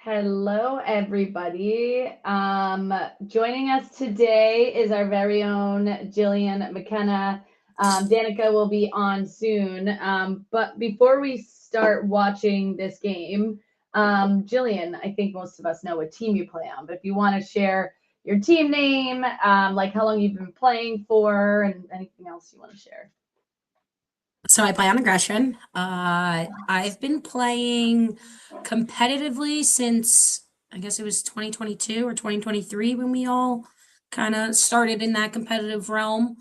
Hello, everybody. Joining us today is our very own Jillian McKenna. Danica will be on soon. But before we start watching this game, Jillian, I think most of us know what team you play on. But if you want to share your team name, like how long you've been playing for, and anything else you want to share. So I play on aggression. I've been playing competitively since I guess it was 2022 or 2023 when we all kind of started in that competitive realm.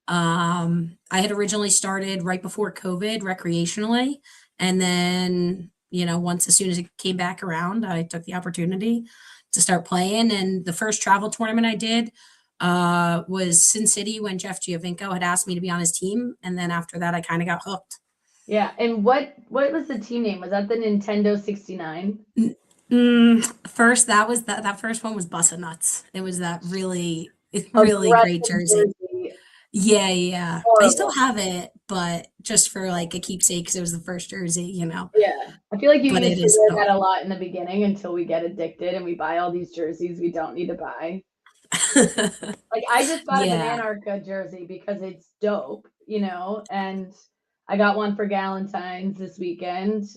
I had originally started right before COVID recreationally, and then once as soon as it came back around, I took the opportunity to start playing. And the first travel tournament I did was Sin City when Jeff Giovinco had asked me to be on his team, and then after that, I kind of got hooked. Yeah, and what was the team name? Was that the Nintendo 69? First, that first one was Bussa Nuts. It was that really, really great Aggressive jersey. jersey. Yeah, yeah. I still Horrible. have it, but just for like a keepsake because it was the first jersey. Yeah. I feel like you But used it to is wear still. that a lot in the beginning until we get addicted and we buy all these jerseys we don't need to buy. Like I just got a Yeah. Bananarca jersey because it's dope, and I got one for Galentine's this weekend.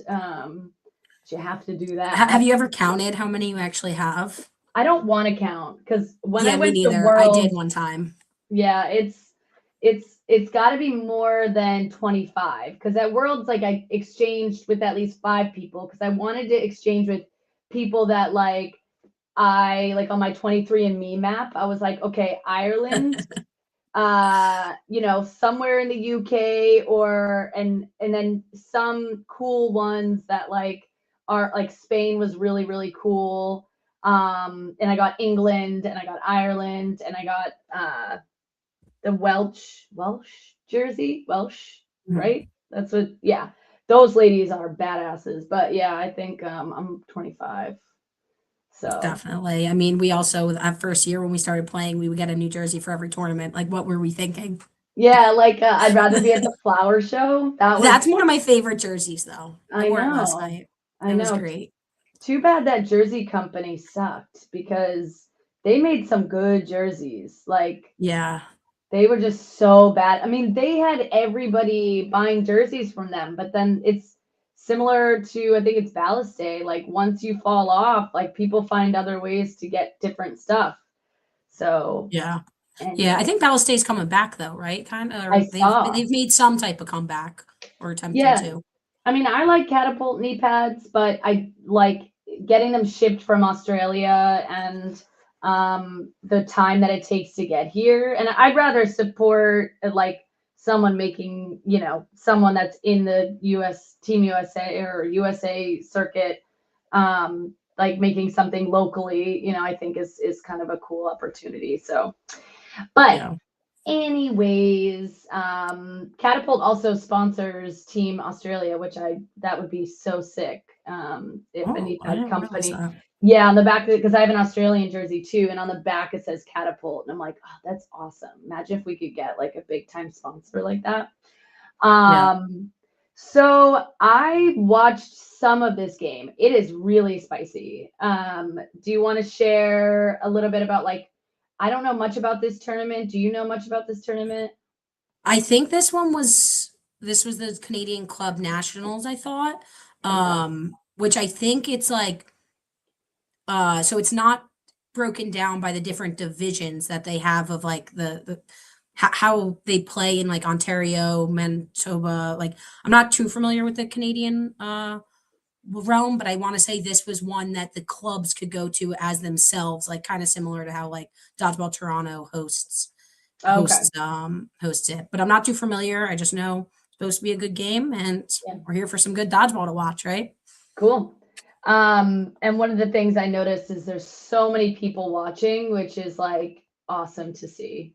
You have to do Have that. you ever counted how many you actually have? I don't want to count because when I Yeah, me went to neither. I did Worlds, one time. yeah, it's got to be more than 25 because at Worlds like I exchanged with at least 5 people because I wanted to exchange with people that I like on my 23andMe map. I was like, okay, Ireland, somewhere in the UK and then some cool ones that are like Spain was really, really cool. And I got England and I got Ireland and I got the Welsh jersey, Welsh, Mhm. right? That's what, yeah. Those ladies are badasses. But yeah, I think I'm 25. So Definitely. I mean, we also that first year when we started playing, we would get a new jersey for every tournament. Like, what were we thinking? yeah, I'd rather be at the flower show. That was That's one of my favorite jerseys, though. I I wore it last know. night. I It was know. great. Too bad that jersey company sucked because they made some good jerseys. Like Yeah. they were just so bad. I mean, they had everybody buying jerseys from them, but then it's similar to I think it's Ballast Day. Like once you fall off, like people find other ways to get different stuff. So Yeah. Yeah. I anyway, think Battle State's coming back though, right? Kind of, I or saw. they've made some type of comeback or attempting Yeah, to. I mean, I like catapult knee pads, but I like getting them shipped from Australia and the time that it takes to get here. And I'd rather support like someone making, someone that's in the US Team USA or USA circuit, like making something locally, I think is kind of a cool opportunity. So, but Yeah. anyways, Catapult also sponsors Team Australia, which I that would be so sick. If a Oh, knee I pad didn't realize company, that. yeah, on the back of it because I have an Australian jersey too, and on the back it says Catapult, and I'm like, oh, that's awesome. Imagine if we could get like a big time sponsor like that. Yeah. Um, so I watched some of this game. It is really spicy. Do you want to share a little bit about like? I don't know much about this tournament. Do you know much about this tournament? I think this was the Canadian Club Nationals, I thought. Okay. Which I think it's like so it's not broken down by the different divisions that they have of like the how they play in like Ontario, Manitoba. Like I'm not too familiar with the Canadian realm, but I want to say this was one that the clubs could go to as themselves, like kind of similar to how like Dodgeball Toronto Okay. hosts it. But I'm not too familiar. I just know it's supposed to be a good game and Yeah. we're here for some good dodgeball to watch, right? Cool. And one of the things I noticed is there's so many people watching, which is like awesome to see.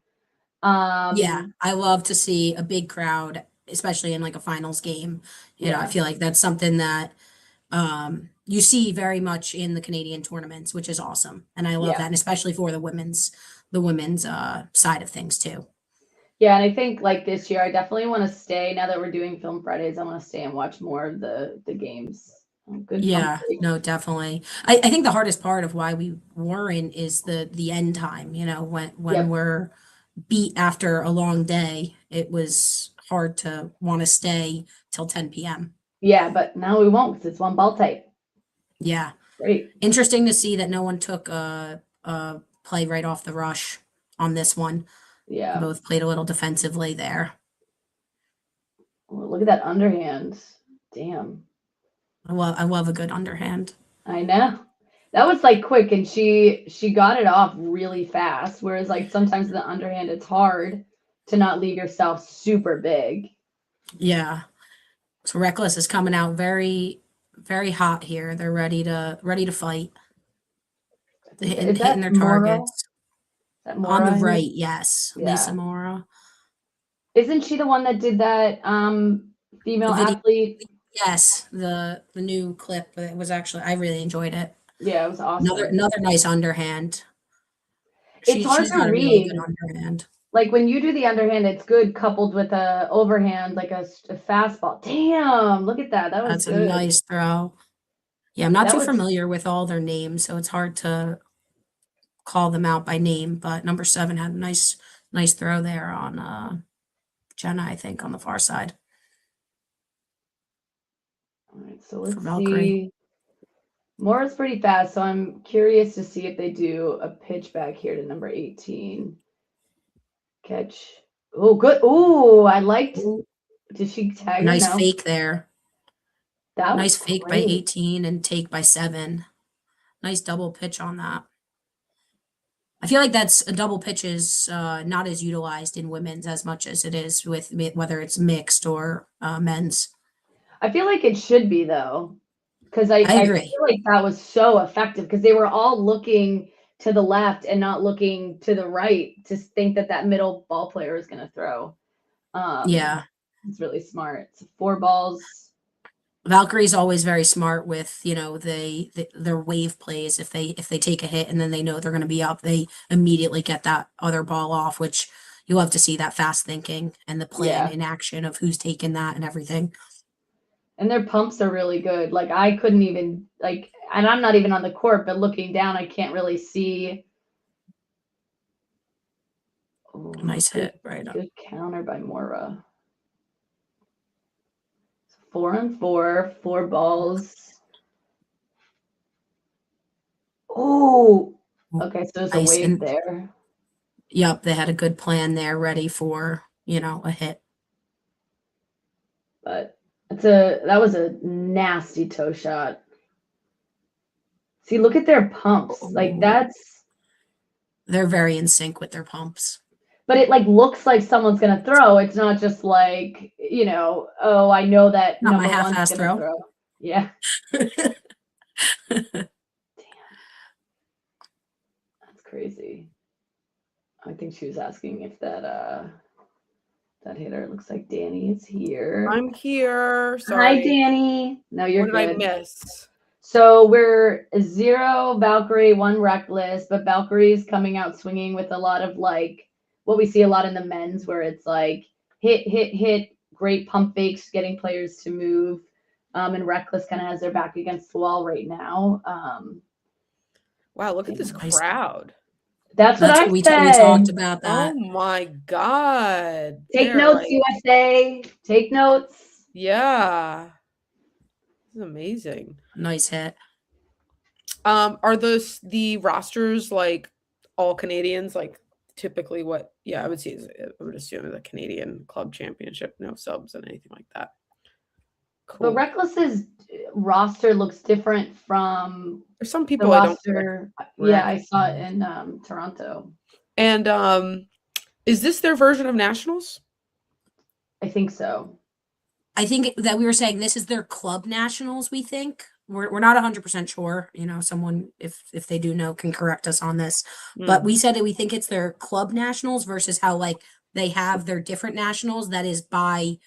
Yeah, Um, I love to see a big crowd, especially in like a finals game. I yeah. feel like that's something that you see very much in the Canadian tournaments, which is awesome. And I love Yeah. that, and especially for the women's side of things too. Yeah. And I think like this year, I definitely want to stay now that we're doing Film Fridays. I want to stay and watch more of the games. Oh, good pump Yeah, fake. no, definitely. I think the hardest part of why we weren't is the end time, when Yep. we're beat after a long day, it was hard to want to stay till 10 p.m. Yeah, but now we won't because it's one ball type. Yeah. Great. Interesting to see that no one took a play right off the rush on this one. Yeah. Both played a little defensively there. Oh, look at that underhand. Damn. I love a good underhand. I know. That was like quick and she got it off really fast. Whereas like sometimes the underhand it's hard to not leave yourself super big. Yeah. So Reckless is coming out very, very hot here. They're ready to fight. I They're think hitting their Mora? Is targets. that On the Mora? right, yes. Lisa Yeah. Mora. Isn't she the one that did that The female video, athlete? yes, the new clip. It was actually I really enjoyed it. Yeah, it was Another awesome. another nice underhand. It's hard She's to got a really good read. underhand. Like when you do the underhand, it's good coupled with a overhand, like a fastball. Damn, look at that. That was That's a good. nice throw. Yeah, I'm not That too was familiar with all their names, so it's hard to call them out by name. But number 7 had a nice throw there on Jenna, I think, on the far side all right. So for let's Valkyrie. see. Mora's pretty fast, so I'm curious to see if they do a pitch back here to number 18. Catch. Oh, good. Oh, I liked. Ooh, Did she tag her? nice No. fake there. That was Nice fake by great. 18 and take by 7. Nice double pitch on that. I feel like that's a double pitch is not as utilized in women's as much as it is with whether it's mixed or men's. I feel like it should be though, because I I agree. feel like that was so effective because they were all looking to the left and not looking to the right to think that that middle ball player is going to throw. Um, Yeah. it's really smart. So 4 balls. Valkyrie's always very smart with, their wave plays. If they take a hit and then they know they're going to be up, they immediately get that other ball off, which you love to see that fast thinking and the plan Yeah. in action of who's taking that and everything. And their pumps are really good. Like I couldn't even like, and I'm not even on the court, but looking down, I can't really see. Oh, Nice good, hit right up. good counter by Mora. 4-on-4, 4 balls. Oh, okay. So there's a Nice. wave And there, yep, they had a good plan there ready for, a hit. but that was a nasty toe shot. See, look at their pumps. Like Oh, that's, they're very in sync with their pumps. but it like looks like someone's gonna throw. It's not just like, oh, I know that Not my number one's half-ass gonna throw. throw. Yeah. That's crazy. I think she was asking if that hitter looks like Danny is here. I'm here. Hi, Sorry. Danny. No, you're What did I good. miss? So we're 0 Valkyrie, 1 Reckless, but Valkyrie's coming out swinging with a lot of like what we see a lot in the men's, where it's like hit, hit, hit, great pump fakes, getting players to move. And Reckless kind of has their back against the wall right now. Wow, look at this Nice. crowd. That's what That's I what we said. talked about Oh that. my God. Take They're notes, like, USA. Take notes. yeah. This is amazing. Nice hit. Are the rosters like all Canadians? Like typically what, yeah, I would assume the Canadian club championship, no subs and anything like that. Cool. But Reckless's roster looks different from There's some the people I don't roster. Yeah, I saw it in Toronto. And is this their version of nationals? I think so. I think that we were saying this is their club nationals, we think. We're not 100% sure. Someone, if they do know, can correct us on this. But we said that we think it's their club nationals versus how, like, they have their different nationals that is by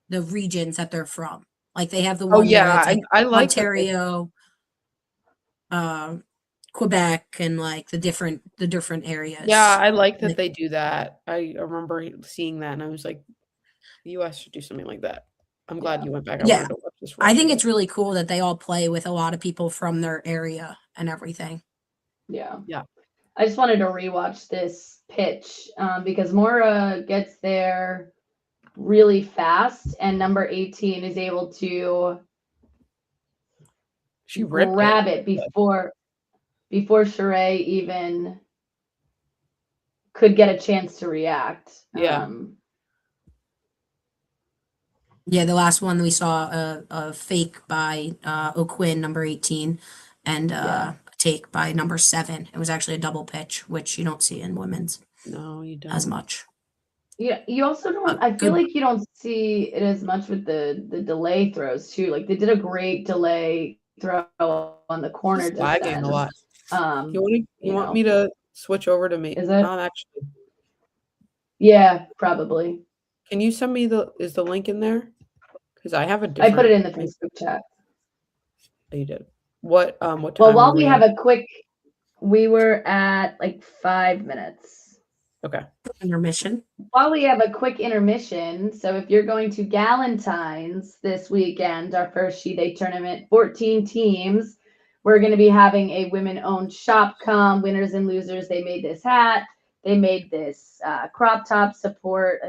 the regions that they're from. Like, they have the one where it's like I like Ontario, Quebec, and like the different areas. Yeah, I like that they do that. I remember seeing that and I was like, the US should do something like that. I'm glad you went back. I wanted to watch I think it's really cool that they all play with a lot of people from their area and everything. Yeah. Yeah. I just wanted to rewatch this pitch because Mora gets there really fast, and number 18 is able to She ripped grab it before Sheree even could get a chance to react. Yeah. Yeah, the last one we saw a fake by O'Quinn, number 18, and a take by number 7. It was actually a double pitch, which you don't see in women's. No, you don't. As much. Yeah, you also don't. I feel like you don't see it as much with the delay throws too. Like they did a great delay throw on the corner. It's lagging a lot. You want me to switch over to me? Is it? Actually. Yeah, probably. Can you send me is the link in there? Because I have a I put it in the Facebook chat. Oh, you did. What time? Well, while we have a quick, we were at like 5 minutes. Okay. Intermission. While we have a quick intermission, so if you're going to Galentine's this weekend, our first She-Day tournament, 14 teams, we're going to be having a women-owned shop come, winners and losers. They made this hat. They made this crop top support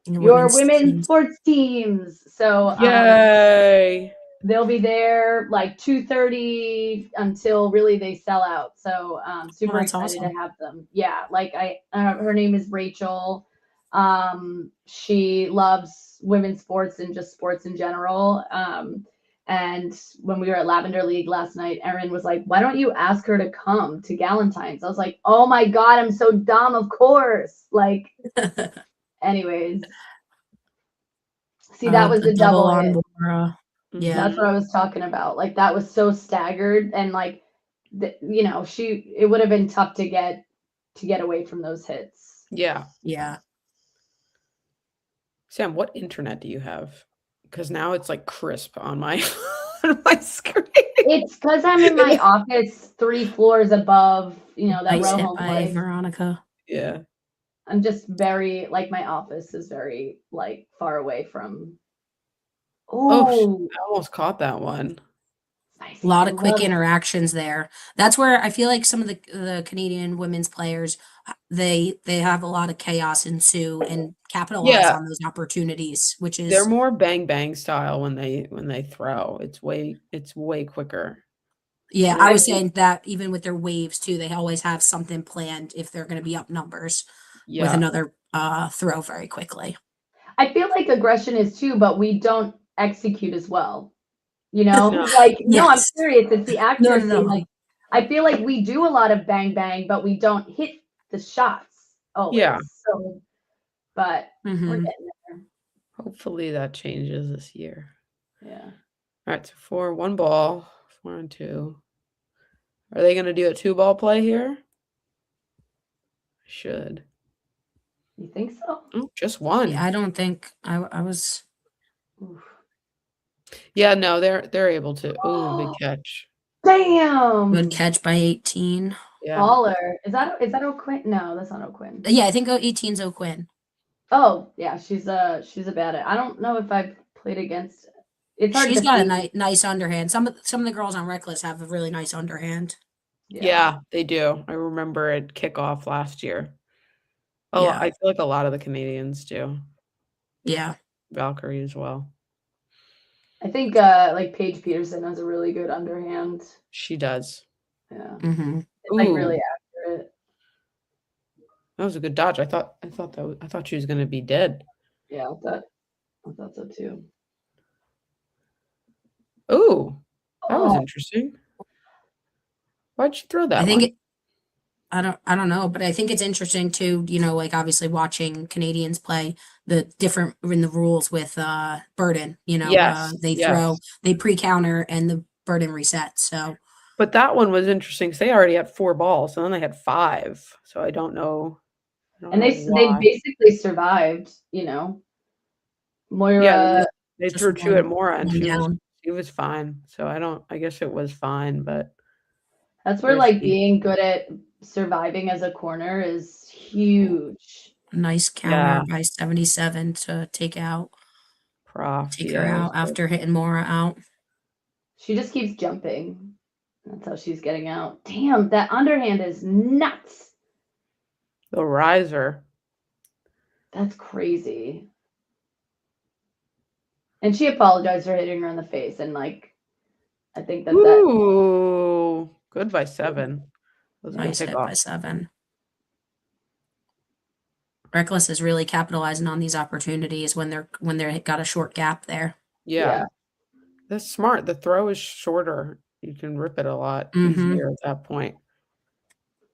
your women's sports teams. So yay! They'll be there like 2:30 until really they sell out. So super excited to have them. Yeah, like her name is Rachel. She loves women's sports and just sports in general. And when we were at Lavender League last night, Erin was like, "Why don't you ask her to come to Galentine's?" I was like, "Oh my God, I'm so dumb. Of course." Like, anyways. See, that was a double hit. Yeah, that's what I was talking about. Like that was so staggered, and like, it would have been tough to get away from those hits. Yeah. Yeah. Sam, what internet do you have? Because now it's like crisp on my on my screen. It's because I'm in my office 3 floors above, that row home place. Veronica. Yeah. I'm just very like my office is very like far away from. Oh, I almost caught that one. A lot of quick interactions there. That's where I feel like some of the Canadian women's players, they have a lot of chaos ensue and capitalize on those opportunities, which is they're more bang bang style when they throw. It's way quicker. Yeah, I was saying that even with their waves too, they always have something planned if they're going to be up numbers with another throw very quickly. I feel like aggression is too, but we don't execute as well. No. Like, no, I'm serious. It's the accuracy. No. Like, I feel like we do a lot of bang bang, but we don't hit the shots always. Yeah. So, but we're getting there. Hopefully that changes this year. Yeah. All right, so 4, 1 ball, 4 and 2. Are they going to do a 2-ball play here? Should. You think so? Oh, just 1. Yeah, I don't think I was. Oof. Yeah, no, they're able to. Oh, big catch. Damn. Good catch by 18. Yeah. Baller. Is that O'Quinn? No, that's not O'Quinn. Yeah, I think 18's O'Quinn. Oh, yeah, she's a bad at. I don't know if I've played against. It's hard. She's got a nice underhand. Some of the girls on Reckless have a really nice underhand. Yeah, they do. I remember at kickoff last year. Oh, yeah. I feel like a lot of the Canadians do. Yeah. Valkyrie as well. I think like Paige Peterson has a really good underhand. She does. Yeah. Mm-hmm. It's like really accurate. That was a good dodge. I thought she was going to be dead. Yeah, I thought so too. Oh, that was interesting. Why'd you throw that? I don't know, but I think it's interesting too, like obviously watching Canadians play the different in the rules with burden, they throw, they pre-counter and the burden resets. So, but that one was interesting because they already had 4 balls and then they had 5. So I don't know. And they basically survived, Moira. Yeah, they threw 2 at Moira and she was fine. So I guess it was fine, but that's where like being good at surviving as a corner is huge. Nice counter by 77 to take out. Prof. Take her out after hitting Mora out. She just keeps jumping. That's how she's getting out. Damn, that underhand is nuts. The riser. That's crazy. And she apologized for hitting her in the face. And like, I think that Ooh, good by 7. That was a good Nice hit pickoff. by 7. Reckless is really capitalizing on these opportunities when they're got a short gap there. Yeah. That's smart. The throw is shorter. You can rip it a lot Mhm. easier at that point.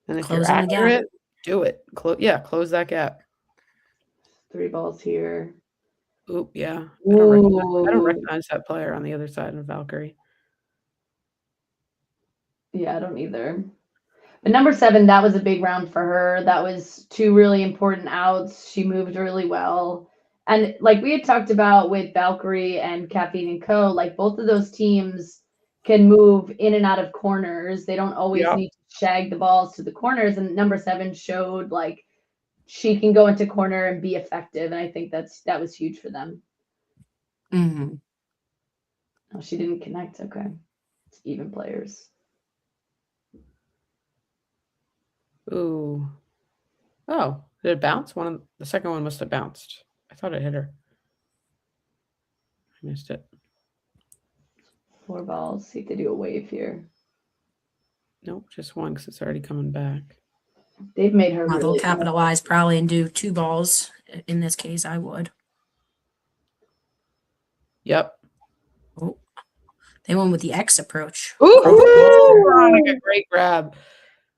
And if Closing you're the gap. accurate, do it. Close that gap. 3 balls here. Oop, yeah. I don't Ooh. recognize that player on the other side of Valkyrie. Yeah, I don't either. But number 7, that was a big round for her. That was 2 really important outs. She moved really well. And like we had talked about with Valkyrie and Caffeine and Co., like both of those teams can move in and out of corners. They don't always Yep. need to shag the balls to the corners. And number 7 showed like she can go into corner and be effective. And I think that was huge for them. Mm-hmm. Oh, she didn't connect. Okay. It's even players. Ooh. Oh, did it bounce? The second one must have bounced. I thought it hit her. I missed it. 4 balls. See if they do a wave here. Nope, just one because it's already coming back. They've made her They'll really capitalize probably and do 2 balls. In this case, I would. Yep. Oh, they went with the X approach. Ooh, a great grab.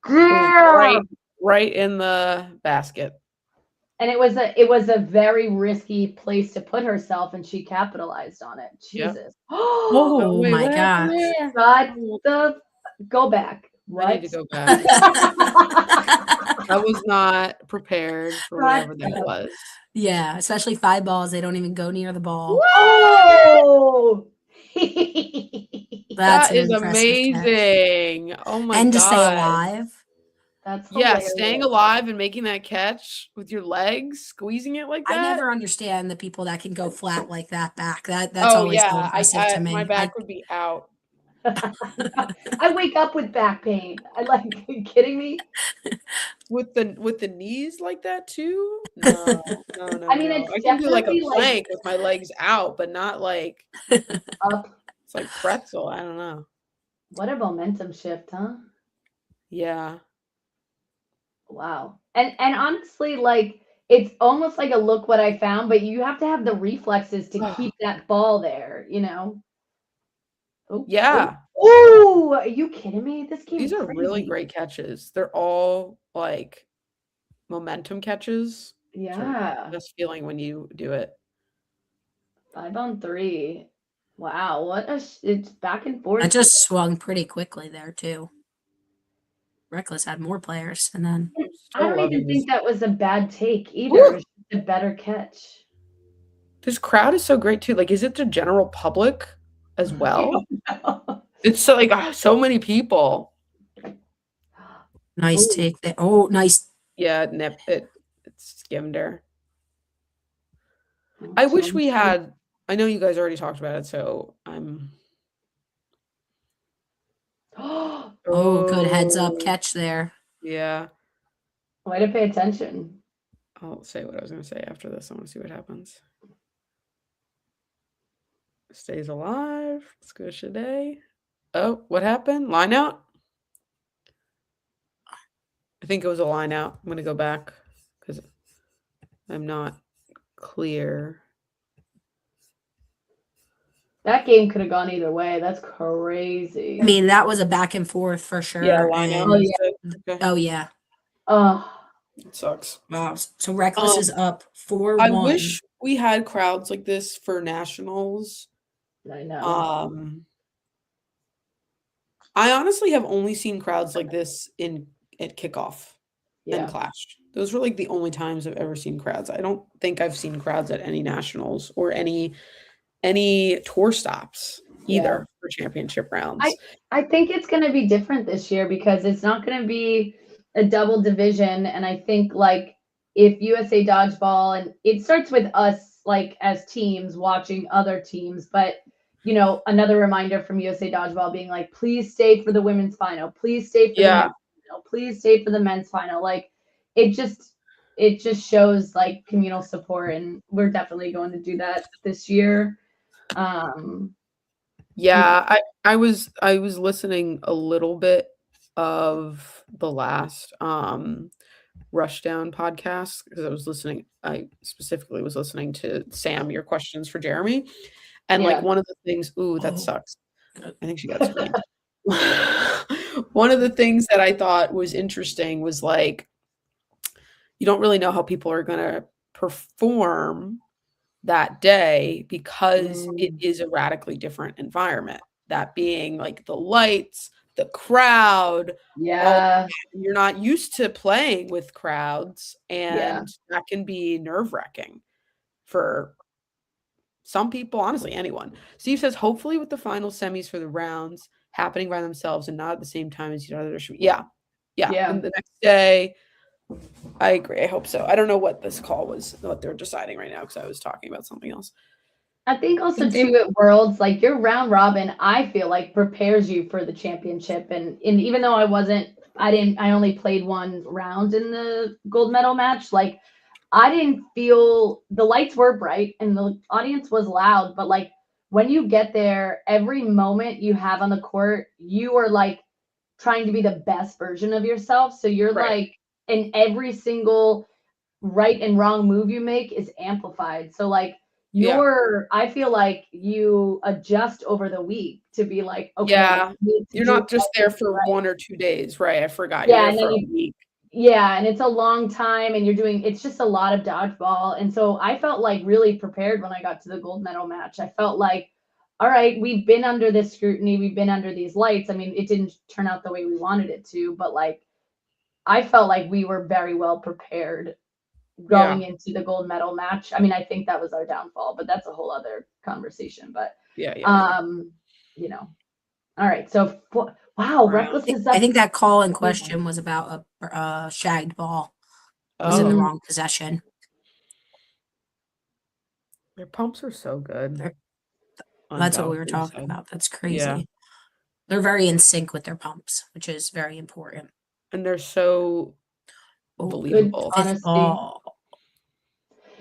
Yeah. Right in the basket. And it was a very risky place to put herself, and she capitalized on it. Yep. Jesus. Oh wait, my what happened gosh. there? Go back. What? I need to go back. I was not prepared for whatever that was. Yeah, especially 5 balls. They don't even go near the ball. Whoa! That's That an is impressive catch. amazing. Oh my And god. to stay alive. That's Yeah, hilarious. staying alive and making that catch with your legs, squeezing it like that. I never understand the people that can go flat like that back. That's always so impressive to me. My back would be out. I wake up with back pain. Are you kidding me? With the knees like that too? No. I mean, no. it's I can do like a definitely, like- plank with my legs out, but not like Up. it's like pretzel. I don't know. What a momentum shift, huh? Yeah. Wow. And honestly, like it's almost like a look what I found, but you have to have the reflexes to keep that ball there, you know? Oh, Yeah. Oh, are you kidding me? This game These is are really crazy. great catches. They're all like momentum catches. Yeah. Best feeling when you do it. 5 on 3. Wow. It's back and forth. I just swung pretty quickly there too. Reckless had more players, and then I don't even think that was a bad take either. Woo! It was just a better catch. This crowd is so great too. Like, is it the general public as well? It's so like so many people. nice Ooh. take there. Oh, nice. Yeah, it skimmed her. I wish we had. I know you guys already talked about it, so I'm. Oh, good heads up catch there. Yeah. Way to pay attention. I'll say what I was going to say after this. I want to see what happens. Stays alive. Let's go today. Oh, what happened? Line out? I think it was a line out. I'm going to go back because I'm not clear. That game could have gone either way. That's crazy. I mean, that was a back and forth for sure. Yeah, line out. and- Okay. Oh yeah. Oh, It sucks. Wow. So Reckless is up 4-1. I wish we had crowds like this for nationals. I know. I honestly have only seen crowds like this at kickoff and Clash. Those were like the only times I've ever seen crowds. I don't think I've seen crowds at any nationals or any tour stops either for championship rounds. I think it's going to be different this year because it's not going to be a double division. And I think like if USA Dodgeball, and it starts with us like as teams watching other teams, but you know, another reminder from USA Dodgeball being like, please stay for the women's final, please stay for the Yeah. men's final, please stay for the men's final. Like it just shows like communal support, and we're definitely going to do that this year. Yeah, I was listening a little bit of the last Rushdown podcast because I specifically was listening to Sam, your questions for Jeremy. And like Yeah. one of the things, ooh, that Oh. sucks. I think she got screamed. One of the things that I thought was interesting was like, you don't really know how people are going to perform that day because it is a radically different environment. That being like the lights, the crowd, Yeah. you're not used to playing with crowds, Yeah. and that can be nerve-wracking for some people, honestly, anyone. Steve says, hopefully with the final semis for the rounds happening by themselves and not at the same time as each other. Yeah. And the next day, I agree. I hope so. I don't know what this call was, what they're deciding right now, because I was talking about something else. I think also too at Worlds, like your round robin, I feel like prepares you for the championship. And even though I only played one round in the gold medal match, like I didn't feel the lights were bright and the audience was loud, but like when you get there, every moment you have on the court, you are like trying to be the best version of yourself. So you're like, and every single right and wrong move you make is amplified. So like I feel like you adjust over the week to be like, okay, yeah, you're not just there for 1 or 2 days, right? I forgot. You're there for a week. Yeah, and it's a long time, and it's just a lot of dodgeball. And so I felt like really prepared when I got to the gold medal match. I felt like, all right, we've been under this scrutiny, we've been under these lights. I mean, it didn't turn out the way we wanted it to, but like I felt like we were very well prepared going into the gold medal match. I mean, I think that was our downfall, but that's a whole other conversation. But you know, all right. So wow, Reckless is up. I think that call in question was about a shagged ball. It was in the wrong possession. Their pumps are so good. That's what we were talking about. That's crazy. Yeah. They're very in sync with their pumps, which is very important. And they're so believable. Fifth ball.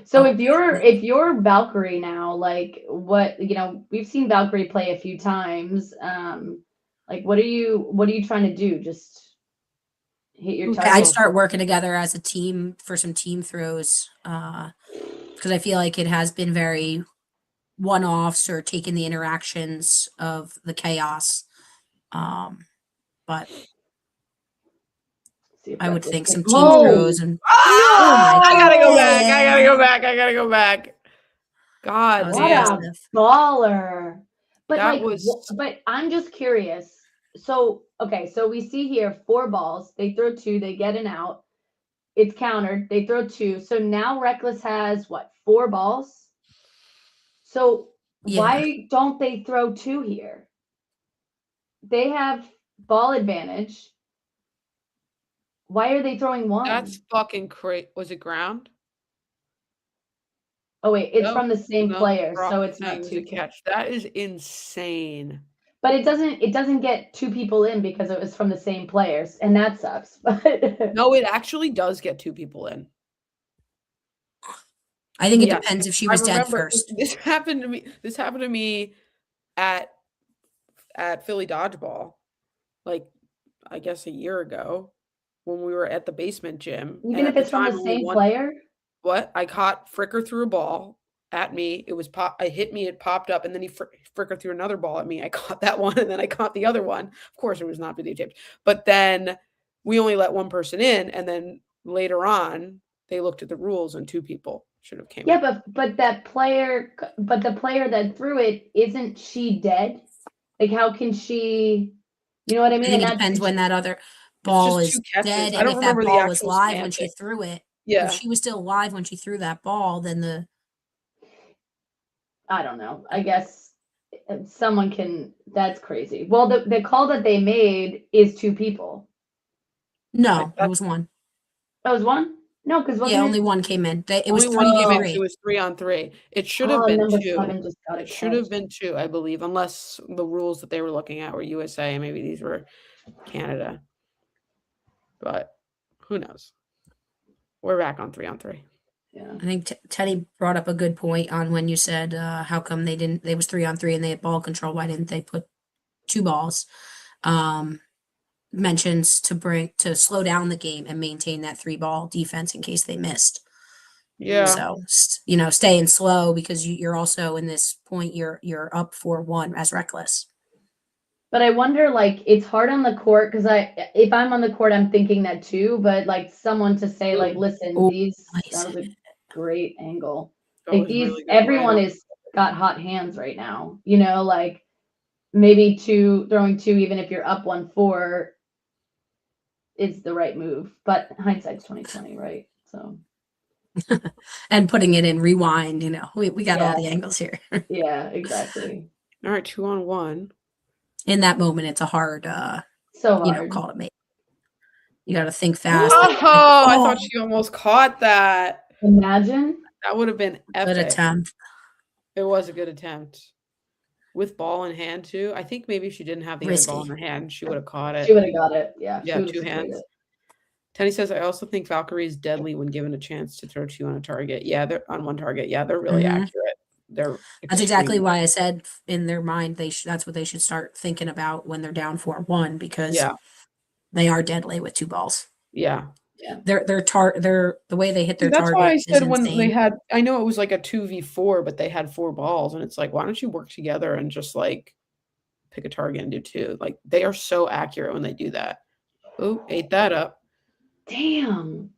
So if you're Valkyrie now, like what, we've seen Valkyrie play a few times. Like what are you trying to do? Just hit your target? I'd start working together as a team for some team throws. Because I feel like it has been very one-offs or taking the interactions of the chaos. But I would think some team throws and I gotta go back. God what damn. a baller. But but I'm just curious. So okay, so we see here 4 balls, they throw 2, they get an out. It's countered, they throw 2. So now Reckless has what, 4 balls? So why don't they throw 2 here? They have ball advantage. Why are they throwing 1? That's fucking crazy. Was it ground? Oh wait, it's from the same player, so it's not 2 catch. That is insane. But it doesn't get 2 people in because it was from the same players, and that sucks. But no, it actually does get 2 people in. I think it depends if she was dead first. This happened to me at Philly Dodgeball, like I guess a year ago when we were at the basement gym. Even if it's from the same player? What? I caught Fricker threw a ball at me. It was I hit me, it popped up, and then he Fricker threw another ball at me. I caught that one, and then I caught the other one. Of course, it was not videotaped. But then we only let 1 person in, and then later on, they looked at the rules, and 2 people should have came in. Yeah, but the player that threw it, isn't she dead? Like, how can she? You know what I mean? I think it depends when that other ball is dead, and if that ball was live when she threw it. Yeah. If she was still alive when she threw that ball, then I don't know. I guess someone can. That's crazy. Well, the call that they made is 2 people. No, it was 1. That was 1? No, because Yeah, only one came in. It was Only one came in. 3v3. It was 3-on-3. It should have been number 2. 7 just got a It should have catch. been 2, I believe, unless the rules that they were looking at were USA and maybe these were Canada. But who knows? We're back on 3-on-3. Yeah. I think Teddy brought up a good point on when you said how come they was 3-on-3 and they had ball control. Why didn't they put 2 balls? Mentions to slow down the game and maintain that 3-ball defense in case they missed. Yeah. So staying slow because you're also in this point you're up 4-1 as reckless. But I wonder, like, it's hard on the court because if I'm on the court, I'm thinking that too. But like someone to say, like, listen, that was a great angle. Like really good everyone lineup. is got hot hands right now. You know, like maybe throwing 2, even if you're up 1-4, is the right move. But hindsight's 2020, right? So. And putting it in rewind, we got all the angles here. Yeah, exactly. All right, 2-on-1. In that moment, it's a hard, So hard. call to make. You got to think fast. Oh, I thought she almost caught that. Imagine. That would have been epic. Good attempt. It was a good attempt. With ball in hand, too. I think maybe if she didn't have the other ball in her hand, she would have caught it. She would have got it. Yeah. Yeah, 2 hands. Tenny says, I also think Valkyrie is deadly when given a chance to throw 2 on a target. Yeah, they're on one target. Yeah, they're really accurate. That's exactly why I said in their mind that's what they should start thinking about when they're down 4-1 because they are deadly with 2 balls. Yeah. They're the way they hit their target. That's why I said when insane. they had, I know it was like a 2v4, but they had 4 balls, and it's like, why don't you work together and just like pick a target and do 2? Like they are so accurate when they do that. Oh, ate that up. Damn.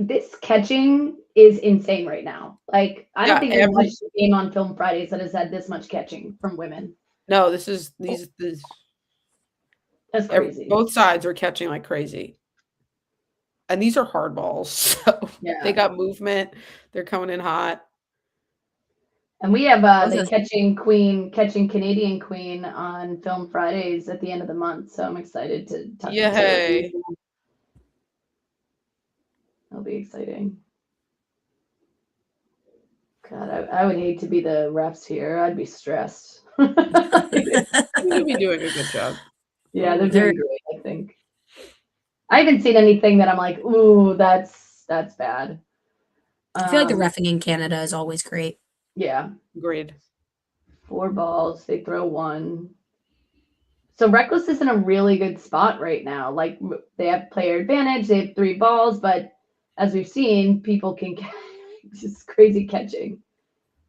This catching is insane right now. Like I don't think I've watched a game on Film Fridays that has had this much catching from women. No, this That's crazy. Both sides are catching like crazy. And these are hard balls. So they got movement. They're coming in hot. And we have the catching Canadian Queen on Film Fridays at the end of the month. So I'm excited to talk to her. That'll be exciting. God, I would hate to be the refs here. I'd be stressed. You'll be doing a good job. Yeah, they're doing great, I think. I haven't seen anything that I'm like, ooh, that's bad. I feel like the reffing in Canada is always great. Yeah. Agreed. 4 balls, they throw 1. So Reckless is in a really good spot right now. Like they have player advantage, they have 3 balls, but as we've seen, people can just crazy catching.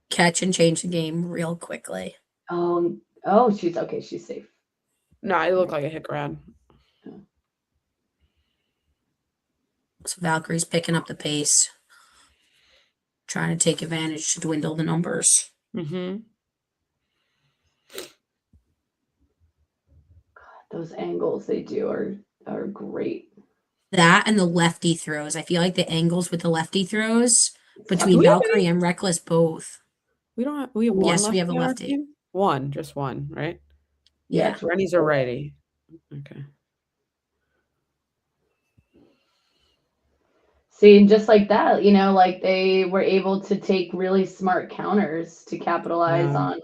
Catch and change the game real quickly. She's safe. No, it looked like a hit grab. So Valkyrie's picking up the pace, trying to take advantage to dwindle the numbers. God, those angles they do are great. That and the lefty throws. I feel like the angles with the lefty throws between Valkyrie and Reckless both. We have one. Yes, we have a lefty. One, just one, right? Yeah. Rennie's a righty. Okay. See, and just like that, like they were able to take really smart counters to capitalize on.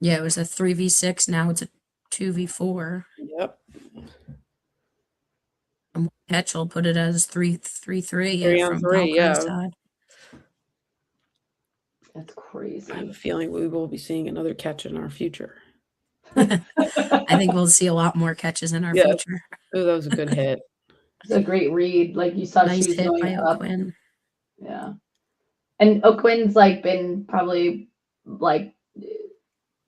Yeah, it was a 3v6. Now it's a 2v4. Yep. And Ketch will put it as 3-3. 3-on-3, yeah. Side. That's crazy. I have a feeling we will be seeing another catch in our future. I think we'll see a lot more catches in our future. Oh, that was a good hit. It's a great read. Like you saw, nice she's hit going by up. O'Quinn. Yeah, and O'Quinn's like been probably like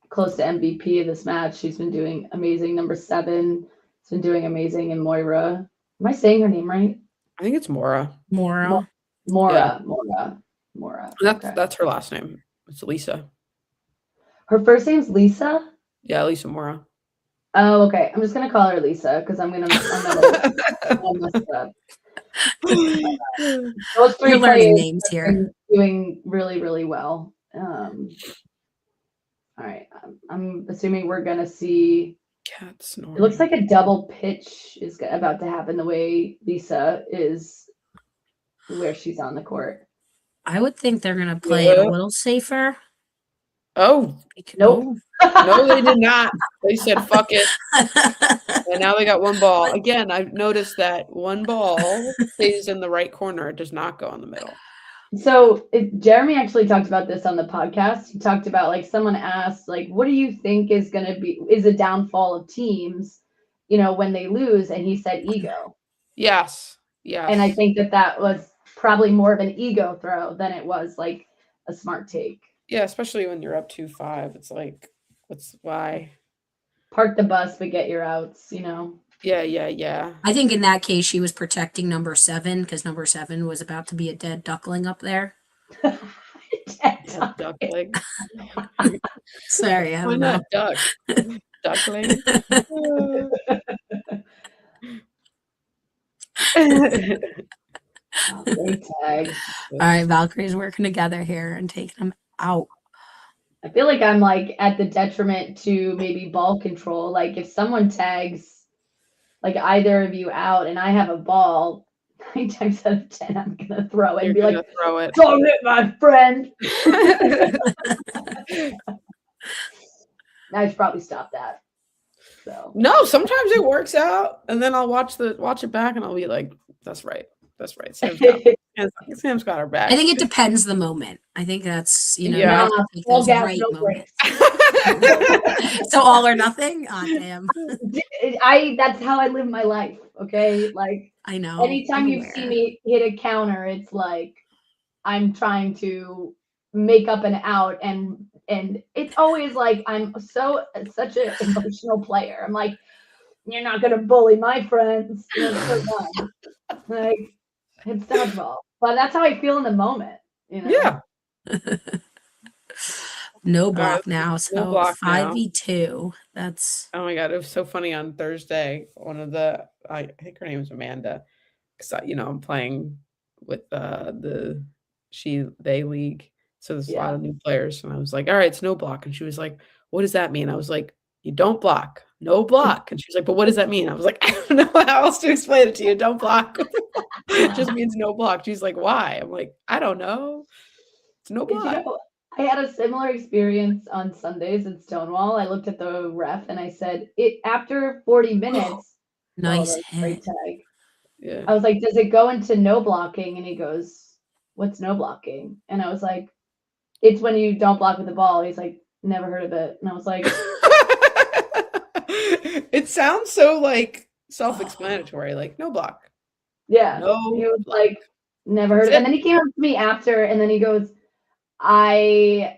close to MVP of this match. She's been doing amazing. Number 7 has been doing amazing. And Moira, am I saying her name right? I think it's Mora. Mora. That's her last name. It's Lisa. Her first name's Lisa? Yeah, Lisa Mora. Oh, okay. I'm just gonna call her Lisa because I'm gonna mess it up. Those 3 You're learning names here. Doing really, really well. All right. I'm assuming we're gonna see. Cat snoring. It looks like a double pitch is about to happen. The way Lisa is where she's on the court. I would think they're gonna play it a Yeah. little safer. Oh, Nope. no, they did not. They said, fuck it. And now they got one ball. Again, I've noticed that one ball stays in the right corner. It does not go in the middle. So Jeremy actually talked about this on the podcast. He talked about like someone asked like, what do you think is a downfall of teams, when they lose? And he said ego. Yes. Yes. And I think that was probably more of an ego throw than it was like a smart take. Yeah, especially when you're up 2-5. It's like, why? Park the bus, but get your outs, Yeah. I think in that case, she was protecting number 7 because number 7 was about to be a dead duckling up there. Yeah, duckling. Sorry, I Why don't know. not duck? Duckling. Oh, great tag. All right, Valkyrie's working together here and taking them out. I feel like I'm like at the detriment to maybe ball control. Like if someone tags like either of you out and I have a ball, 9 times out of 10 I'm gonna throw it and be like, throw it. "Throw it, my friend." I should probably stop that. So No, sometimes it works out, and then I'll watch it back, and I'll be like, "That's right. Sam's got her back." I think it depends the moment. I think that's, you know, Yeah. you have to take all those gas, right no moments. brakes. So all or nothing? Oh, damn. That's how I live my life. Okay. Like I know. anytime I'm you see aware. me hit a counter, it's like I'm trying to make up an out and it's always like I'm such an emotional player. I'm like, you're not gonna bully my friends. So dumb. Like it's dodgeball. But that's how I feel in the moment, Yeah. No block now. So no block now. 5v2. That's Oh my god, it was so funny on Thursday. One of I think her name is Amanda, because I'm playing with they league, so there's a lot of new players, and I was like, all right, it's no block, and she was like, what does that mean? I was like, you don't block, no block, and she was like, but what does that mean? I was like, I don't know how else to explain it to you. Don't block. It just means no block. She's like, why? I'm like, I don't know. It's no block. I had a similar experience on Sundays in Stonewall. I looked at the ref and I said, after 40 minutes, nice that's a great hit. tag. Yeah. I was like, does it go into no blocking? And he goes, what's no blocking? And I was like, it's when you don't block with the ball. He's like, never heard of it. And I was like, it sounds so like self-explanatory, like no block. Yeah. No he was block. like, never heard of it. And then he came up to me after and then he goes, my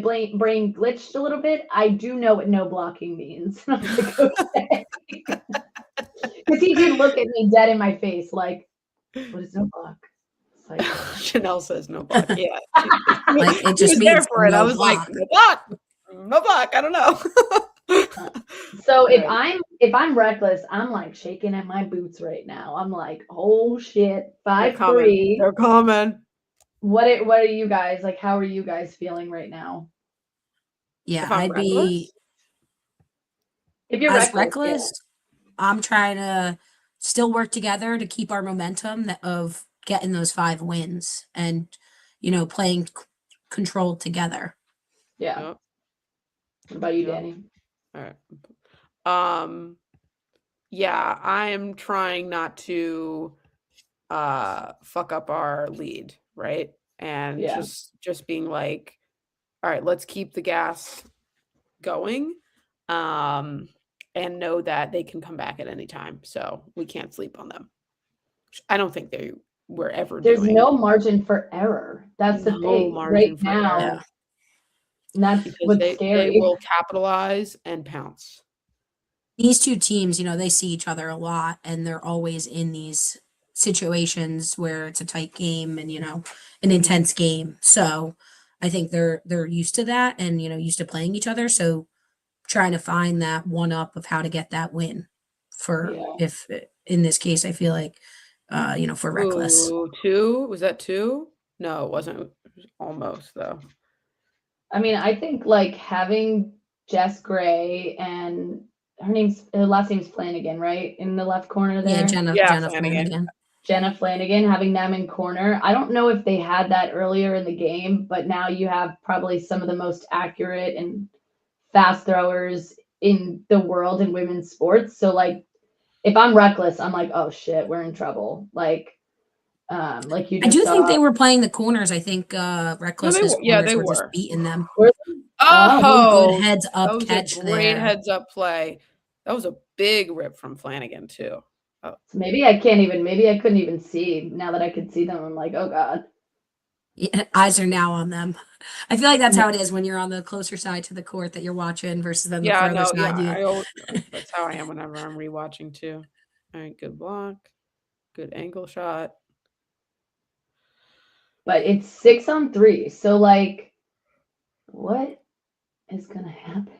brain glitched a little bit. I do know what no blocking means. And I was like, okay. Because he did look at me dead in my face, like, what is no block? It's like Chanel says no block. Yeah. Like it just was means there for it. no I was block. like, no block. No block. I don't know. So if I'm reckless, I'm like shaking in my boots right now. I'm like, oh shit, 5-3. They're coming. What are you guys like? How are you guys feeling right now? Yeah, If I'm I'd reckless? be If you're as reckless, I'm trying to still work together to keep our momentum of getting those 5 wins and, playing controlled together. yeah. Yep. What about you, Yep. Danny? All right. Yeah, I am trying not to fuck up our lead, right? And just being like, all right, let's keep the gas going. And know that they can come back at any time. So we can't sleep on them. I don't think they were ever There's doing no margin for error. That's the no thing margin right for now. error. And that's Because what's scary. they will capitalize and pounce. These two teams, they see each other a lot and they're always in these situations where it's a tight game and, an intense game. So I think they're used to that and, used to playing each other. So trying to find that one up of how to get that win if in this case, I feel like, for reckless. Ooh, 2? Was that 2? No, it wasn't. It was almost though. I mean, I think like having Jess Gray and her last name's Flanagan, right? In the left corner there. Yeah, Jenna Flanagan. Flanagan. Jenna Flanagan, having them in corner. I don't know if they had that earlier in the game, but now you have probably some of the most accurate and fast throwers in the world in women's sports. So like if I'm reckless, I'm like, oh shit, we're in trouble. Like you I just do think saw. they were playing the corners. I think No, Reckless's yeah, corners they were just were. beating them. Were they? Oh, Good Oh, heads that up was a catch great there. heads up play. That was a big rip from Flanagan too. Oh, so maybe I couldn't even see. Now that I could see them, I'm like, oh God. Yeah, eyes are now on them. I feel like that's how it is when you're on the closer side to the court that you're watching versus then the yeah, further no, side. that's how I am whenever I'm rewatching too. All right, good block, good angle shot. But it's 6-on-3. So like, what is gonna happen?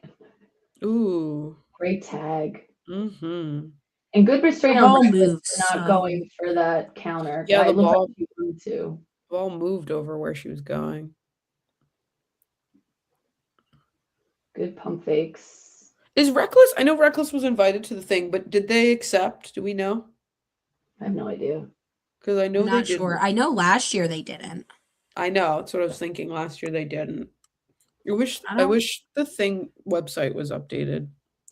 Ooh. Great tag. Mm-hmm. And good restraint The on ball Reckless moves, for not so- going for that counter. Yeah, the It looked ball- like he wanted to. Ball moved over where she was going. Good pump fakes. Is Reckless? I know Reckless was invited to the thing, but did they accept? Do we know? I have no idea. Because I know I'm they not didn't. sure. I know last year they didn't. I know. That's what I was thinking. Last year they didn't. I don't- wish the thing website was updated.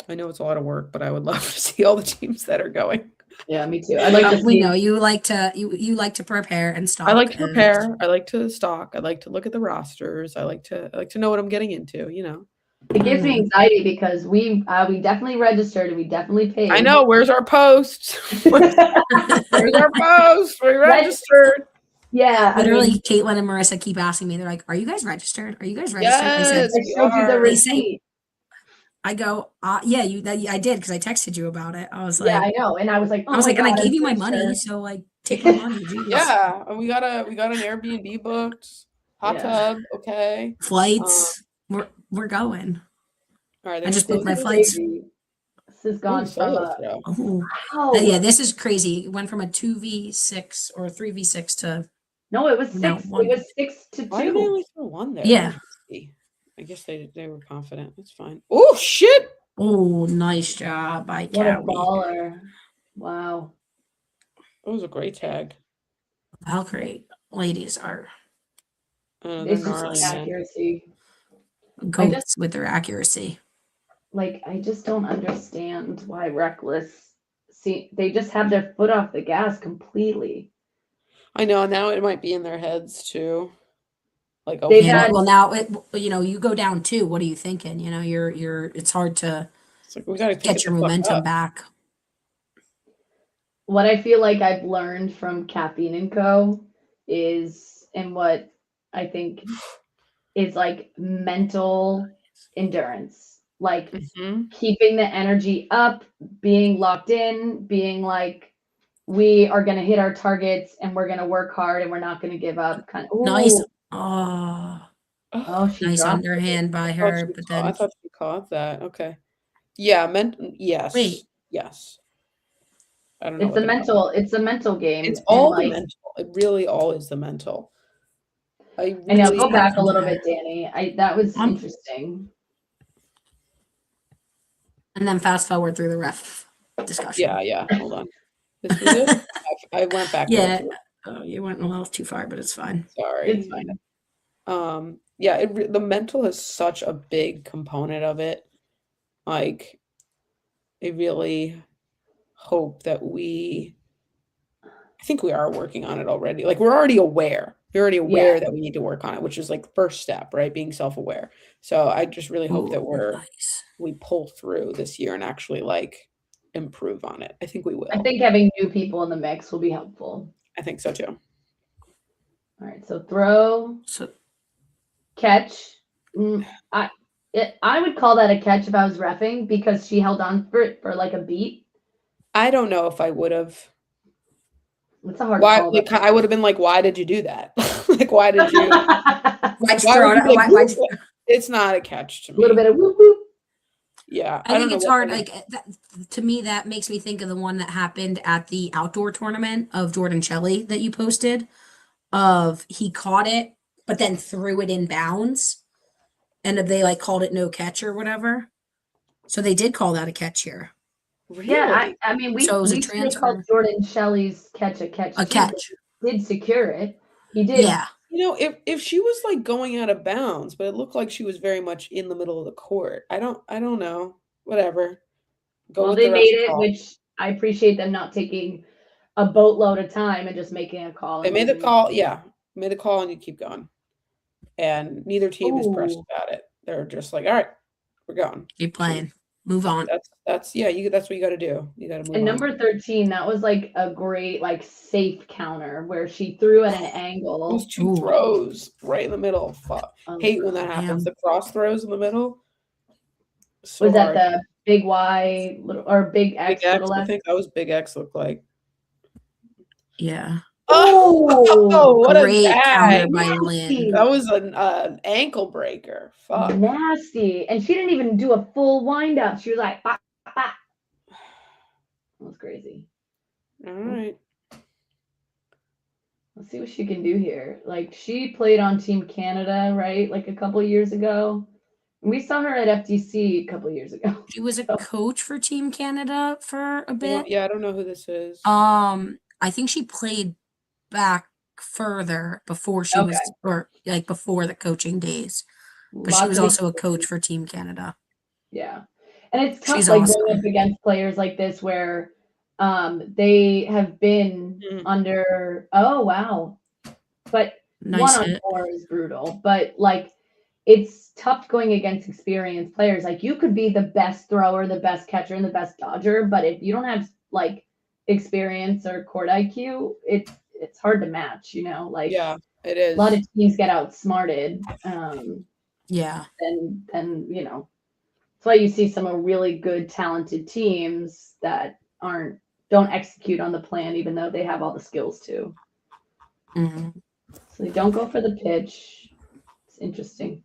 I know it's a lot of work, but I would love to see all the teams that are going. Yeah, me too. I'd like to We see. know you like to prepare and stock. I like to and- prepare. I like to stock. I like to look at the rosters. I like to know what I'm getting into. You know. It gives me anxiety because we definitely registered and we definitely paid. I know. Where's our post? Where's our post? We registered. Yeah, Literally, Caitlin and Marissa keep asking me. They're like, "Are you guys registered? Are you guys registered?" Yes, I we showed you the are. receipt. I go, yeah, I did because I texted you about it. I was Yeah, like, I know, and I was like, oh and my I God, gave I'm you my pretty money, sure. so like, take my money, Jesus. Yeah, and we got an Airbnb booked, hot Yeah. tub, okay. Flights, we're going. All right, I just booked This my is flights. crazy. This has gone from solo a throw. Oh, wow. yeah, this is crazy. It went from a 2v6 or 3v6 to No, it was No, 6. one. It was 6-2. Why did they only throw one there? Yeah. I guess they were confident. That's fine. Oh shit! Oh, nice job by What a Cowie. baller! Wow. That was a great tag. Valkyrie ladies are They're This is gnarly, man. accuracy. goats with their accuracy. Like, I just don't understand why Reckless. See, they just have their foot off the gas completely. I know. Now it might be in their heads too. Like, They've okay, had- Well, now you go down 2. What are you thinking? You're. It's hard to it's like we got to get your momentum back. What I feel like I've learned from Caffeine and Co. is, and what I think is like mental endurance, like keeping the energy up, being locked in, being like, we are going to hit our targets and we're going to work hard and we're not going to give up. Kind of Nice. Oh, she Nice dropped it. underhand by her, but I then thought she caught that. Okay. Yeah, yes. Wait. Yes. I don't know. It's the mental. It's a mental game. It's all and, the mental. It really all is the mental. I know. Go back a little bit, Danny. That was Um, interesting. and then fast forward through the ref discussion. Yeah. Hold on. This was it. I went back. Yeah. You went a little too far, but it's fine. Sorry. It's fine. Yeah. The mental is such a big component of it. Like, I really hope that I think we are working on it already. Like, we're already aware. You're already aware that we need to work on it, which is like the first step, right? Being self-aware. So I just really hope that we pull through this year and actually like improve on it. I think we will. I think having new people in the mix will be helpful. I think so too. All right, so throw, catch. I would call that a catch if I was reffing because she held on for it for like a beat. I don't know if I would have. It's a hard Why? call. Like, I would have been like, "Why did you do that? Like, why did you?" It's not a catch to me. A little bit of whoop whoop. Yeah, I think it's hard. Like to me, that makes me think of the one that happened at the outdoor tournament of Jordan Shelley that you posted. Of he caught it, but then threw it in bounds, and they like called it no catch or whatever. So they did call that a catch here. Really? Yeah, I mean, we So it was a we should have called transfer. Jordan Shelley's catch a catch A too. 'Cause catch. he did secure it. He did. Yeah. If she was like going out of bounds, but it looked like she was very much in the middle of the court. I don't know. Whatever. Go Well, with they the made ref's it, call. which I appreciate them not taking a boatload of time and just making a call. They and made the letting- call, yeah. Made the call and you keep going. And neither team is pressed Ooh. about it. They're just like, all right, we're going. Keep playing. Move on. That's that's what you gotta do. You gotta move And on. number 13, that was like a great like safe counter where she threw at an angle. Those two Ooh. throws right in the middle. Fuck. Hate when that happens. Damn. The cross throws in the middle. So Was that hard. the big Y little or big Big X, X? little I X? think that was Big X looked like. Yeah. Oh, what a Great counter tag. by Lynn. That was an ankle breaker. Fuck. Nasty. And she didn't even do a full wind up. She was like, bah, bah. That was crazy. All right. Let's see what she can do here. Like she played on Team Canada, right? Like a couple of years ago. And we saw her at FTC a couple of years ago. She was a coach for Team Canada for a bit. Yeah, I don't know who this is. I think she played back further before she was, or like before the coaching days. But she Lots was of also a coach for Team Canada. Yeah. And it's tough She's like awesome. going up against players like this where they have been under oh wow. But Nice 1-on-4 is brutal. But like it's tough going against experienced players. Like you could be the best thrower, the best catcher, and the best dodger, but if you don't have like experience or court IQ, it's hard to match, you know? Like Yeah, it is. a lot of teams get outsmarted. Yeah. Then you know. That's why you see some really good, talented teams that don't execute on the plan, even though they have all the skills to. Mhm. So they don't go for the pitch. It's interesting.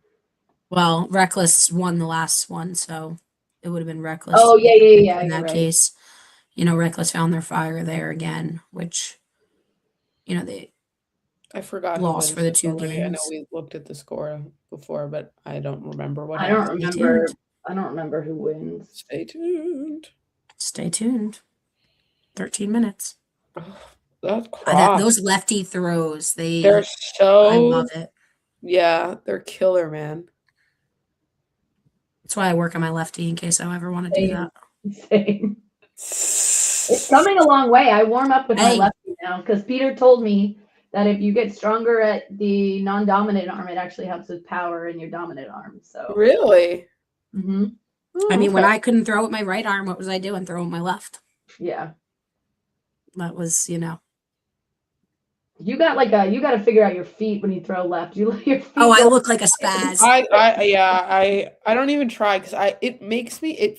Well, Reckless won the last one, so it would have been Reckless. Oh yeah. In you're that right. case, Reckless found their fire there again, which, they I forgot who lost wins for the this 2 already. I know games. we looked at the score before, but I don't remember what I don't happened. remember. I don't remember who wins. Stay tuned. Stay tuned. 13 minutes. Oh, that cross. Those lefty throws, They're so. I love it. Yeah, they're killer, man. That's why I work on my lefty in case I ever want to do that. Same. It's coming a long way. I warm up with my lefty now because Peter told me that if you get stronger at the non-dominant arm, it actually helps with power in your dominant arm. So really, I mean, when I couldn't throw with my right arm, what was I doing? Throw with my left. Yeah, that was You got you got to figure out your feet when you throw left. Your feet. Oh, I look like a spaz. I don't even try because it makes me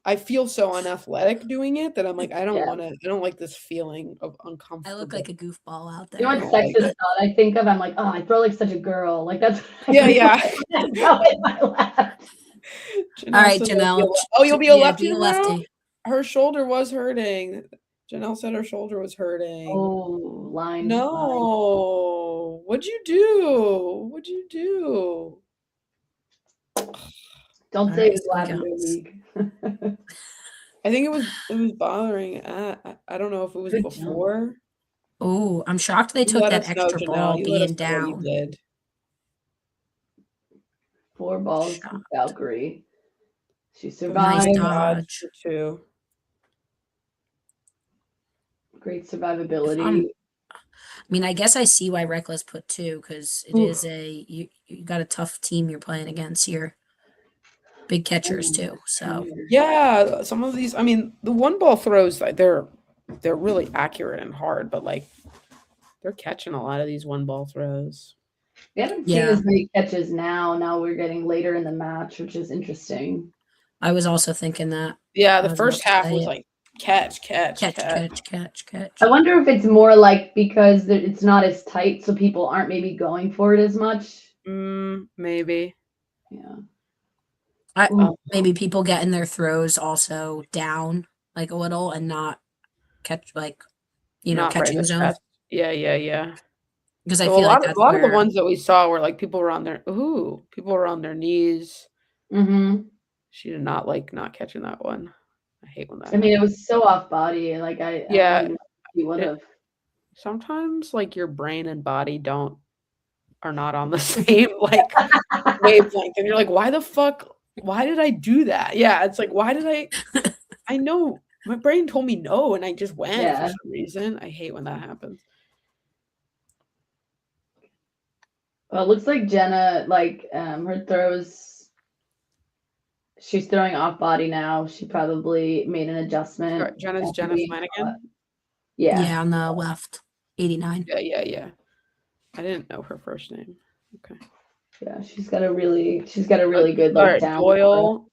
I feel so unathletic doing it that I'm like I don't like this feeling of uncomfortable. I look like a goofball out there. You know what sexist thought I think of? I'm like, oh, I throw like such a girl. Like that's yeah. Throw in my left. All right, Janelle. You'll be a lefty now? Lefty. Her shoulder was hurting. Janelle said her shoulder was hurting. Oh, line. No. What'd you do? Don't say it was Lavender League. I think it was bothering. I don't know if it was before. Oh, I'm shocked they took that extra ball being down. You did. 4 balls to Valkyrie. She survived. Nice dodge. Too. Great survivability. I mean, I guess I see why Reckless put 2 because it is you got a tough team you're playing against here. Big catchers too. So yeah, some of these. I mean, the 1-ball throws they're really accurate and hard, but like they're catching a lot of these 1-ball throws. We haven't seen as many catches now. Now we're getting later in the match, which is interesting. I was also thinking that. Yeah, the first half was like catch. I wonder if it's more like because it's not as tight, so people aren't maybe going for it as much. Maybe. Yeah. Maybe people getting their throws also down like a little and not catch not catching zone. Yeah. Because I feel like a lot of the ones that we saw were like people were on their knees. Mm-hmm. She did not like not catching that one. I hate when that I mean, it happens. was so off body. Like I Yeah, don't even know if he would have. sometimes like your brain and body are not on the same like wavelength, and you're like, why the fuck? Why did I do that? Yeah, it's like, why did I know my brain told me no, and I just went for Yeah. some reason. I hate when that happens. Well, it looks like Jenna, like her throws, she's throwing off body now. She probably made an adjustment. Jenna's after Jenna being Flanagan. caught. Yeah. Yeah, on the left, 89. Yeah. I didn't know her first name. Okay. Yeah, she's got a really good All like right, down. Doyle.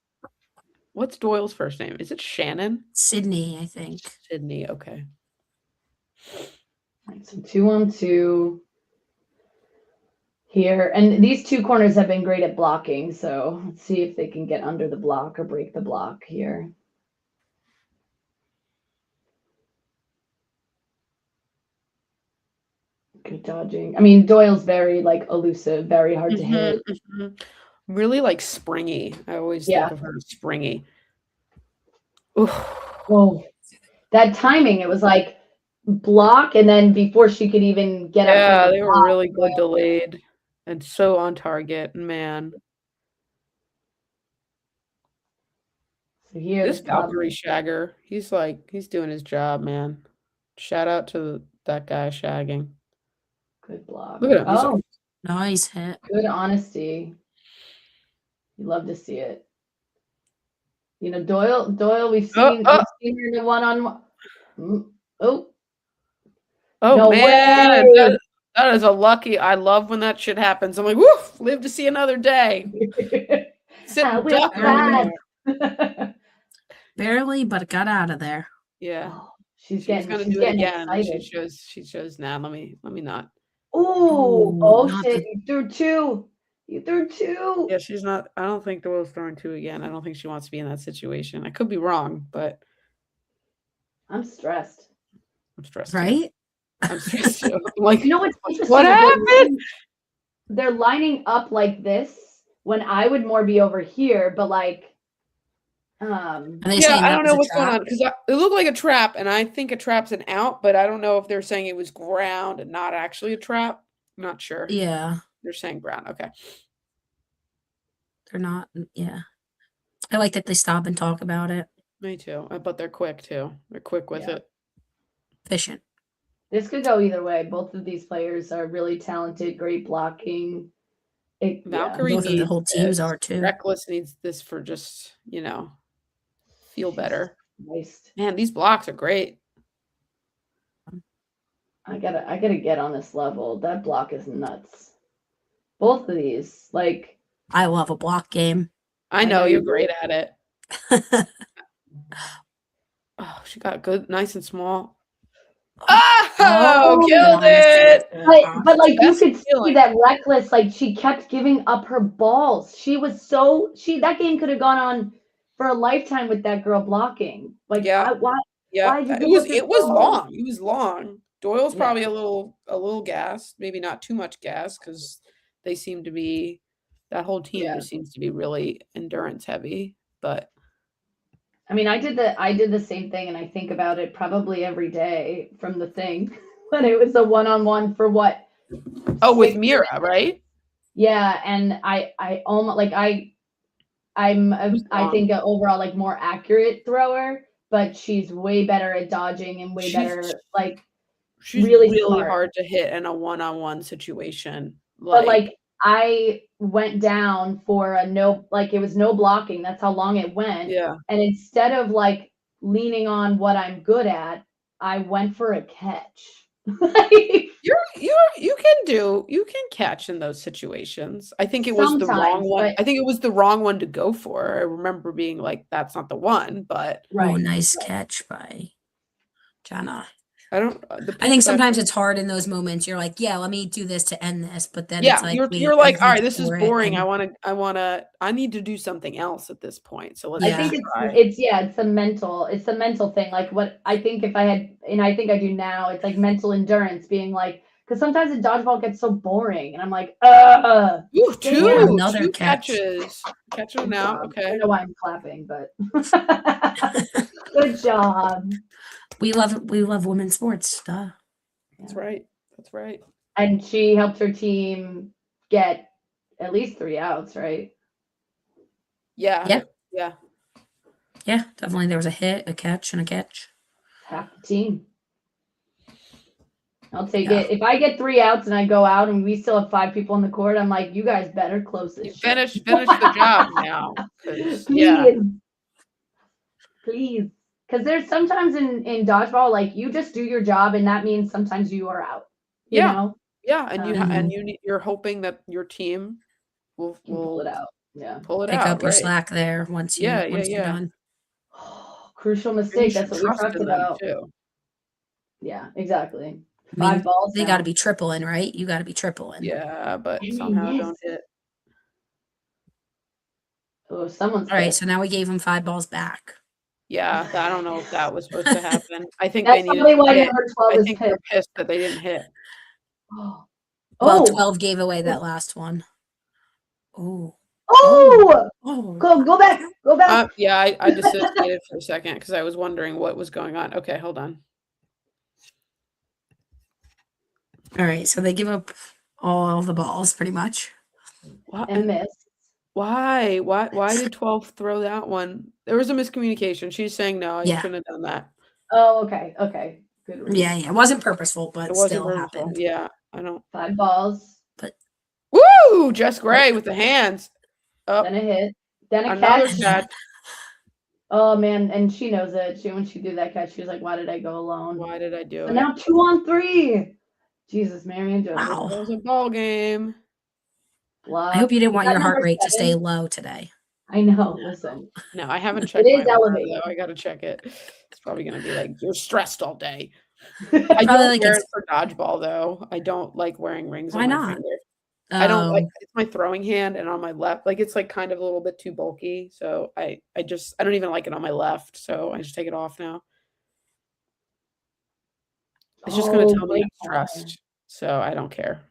What's Doyle's first name? Is it Shannon? Sydney, I think. Sydney. Okay. Right, so 2-on-2 here, and these two corners have been great at blocking. So let's see if they can get under the block or break the block here. Good dodging. I mean, Doyle's very like elusive, very hard to hit. Really like springy. I always think of her as springy. Oof. Whoa. That timing, it was like block, and then before she could even get up. Yeah, they were really good delayed and so on target, man. So here, This Valkyrie Shagger, he's doing his job, man. Shout out to that guy shagging. Good block. Look at him. Oh, nice hit. good honesty. You love to see it. You know, Doyle, we've seen her in the one-on-one. Oh no man, way. that is a lucky. I love when that shit happens. I'm like, woof, live to see another day. Sit and duck over there. Barely, but got out of there. Yeah. Oh, she's gonna do it again. Excited. She shows now. Let me not. Oh shit, you threw two. Yeah, she's not. I don't think Doyle's throwing two again. I don't think she wants to be in that situation. I could be wrong, but I'm stressed. I'm stressed. Right? Too. I'm stressed too. I'm like, you know what's interesting? What happened? They're lining up like this when I would more be over here, but like yeah, I don't know what's going on because it looked like a trap, and I think a trap's an out, but I don't know if they're saying it was ground and not actually a trap. I'm not sure. Yeah. They're saying ground. Okay. They're not. Yeah. I like that they stop and talk about it. Me too. But they're quick too. They're quick with it. Efficient. This could go either way. Both of these players are really talented, great blocking. Valkyrie both of the whole teams are too. Reckless needs this for just, feel better. Nice. Man, these blocks are great. I gotta get on this level. That block is nuts. Both of these, like, I love a block game. I know you're great at it. Oh, she got good, nice and small. Oh, killed it! But like you could see that Reckless, like she kept giving up her balls. She was that game could have gone on for a lifetime with that girl blocking. Like, why? Yeah, why did it was long. It was long. Doyle's probably a little gassed, maybe not too much gas because they seem to be that whole team seems to be really endurance heavy. But I mean, I did the same thing, and I think about it probably every day from the thing when it was a one-on-one for what? Oh, with Mira, right? Yeah, and I almost like I think an overall like more accurate thrower, but she's way better at dodging and way better like. She's really hard to hit in a one-on-one situation. But like I went down for it was no blocking. That's how long it went. Yeah. And instead of like leaning on what I'm good at, I went for a catch. You can catch in those situations. I think it was the wrong one. I think it was the wrong one to go for. I remember being like, that's not the one, but oh, nice catch by Jenna. I think sometimes it's hard in those moments. You're like, yeah, let me do this to end this, but then it's like you're like, all right, this is boring. I need to do something else at this point. So let's. I think it's a mental thing. Like what I think if I had, and I think I do now, it's like mental endurance, being like, because sometimes the dodgeball gets so boring, and I'm like, Ooh, Another two catch. catches. Catching them now. I Okay. don't know why I'm clapping, but good job. We love women's sports. Duh. That's right. That's right. And she helped her team get at least 3 outs, right? Yeah. Yeah, definitely. There was a hit, a catch, and a catch. Half the team. I'll take Yeah. it. If I get 3 outs and I go out and we still have 5 people on the court, I'm like, you guys better close this. Finish the job now. Please. Yeah. Please. Because there's sometimes in dodgeball, like you just do your job and that means sometimes you are out. You know? Yeah, and Mhm. you're hoping that your team will Pull it out. Yeah. pull it Pick out. up your Right. slack there once you're done. Crucial And you mistake. That's should what we trust talked in them about. too. Yeah, exactly. I mean, 5 balls. they now. got to be tripling, right? You got to be tripling. Yeah, but And they somehow don't missed. hit. Oh, someone's All right, pissed. so now we gave them 5 balls back. Yeah, I don't know if that was supposed to happen. I think That's they needed probably to why hit. number 12 I is think they're pissed. pissed that they didn't hit. Well, Oh, 12 gave away that last one. Oh. oh, Oh. go back. Go back. Yeah, I dissociated for a second because I was wondering what was going on. Okay, hold on. All right, so they give up all the balls pretty much. What? And miss. Why? Why did 12 throw that one? There was a miscommunication. She's saying no, I Yeah. shouldn't have done that. Oh, okay. Okay. Good read. Yeah, it wasn't purposeful, but It wasn't still purposeful. happened. Yeah, I don't. 5 balls. Woo! Jess Gray with the hands. Oh, Then a hit. Then a another catch. catch. Oh man, and she knows it. When she did that catch, she was like, "Why did I go alone?" Why did I do So it? now 2 on 3. Jesus, Marion Jones. Wow. That was a ball game. I hope you didn't want Is that your heart number rate to 7? stay low today. I know. Listen, No, I haven't checked it my is order elevated. though. I gotta check it. It's probably gonna be like you're stressed all day. I I Probably don't like wear it's- it for dodgeball though. I don't like wearing rings Why on my not? finger. I don't like Oh, it's my throwing hand and on my left. Like it's like kind of a little bit too bulky. So I don't even like it on my left. So I just take it off now. It's just gonna tell me I'm stressed. So I don't care.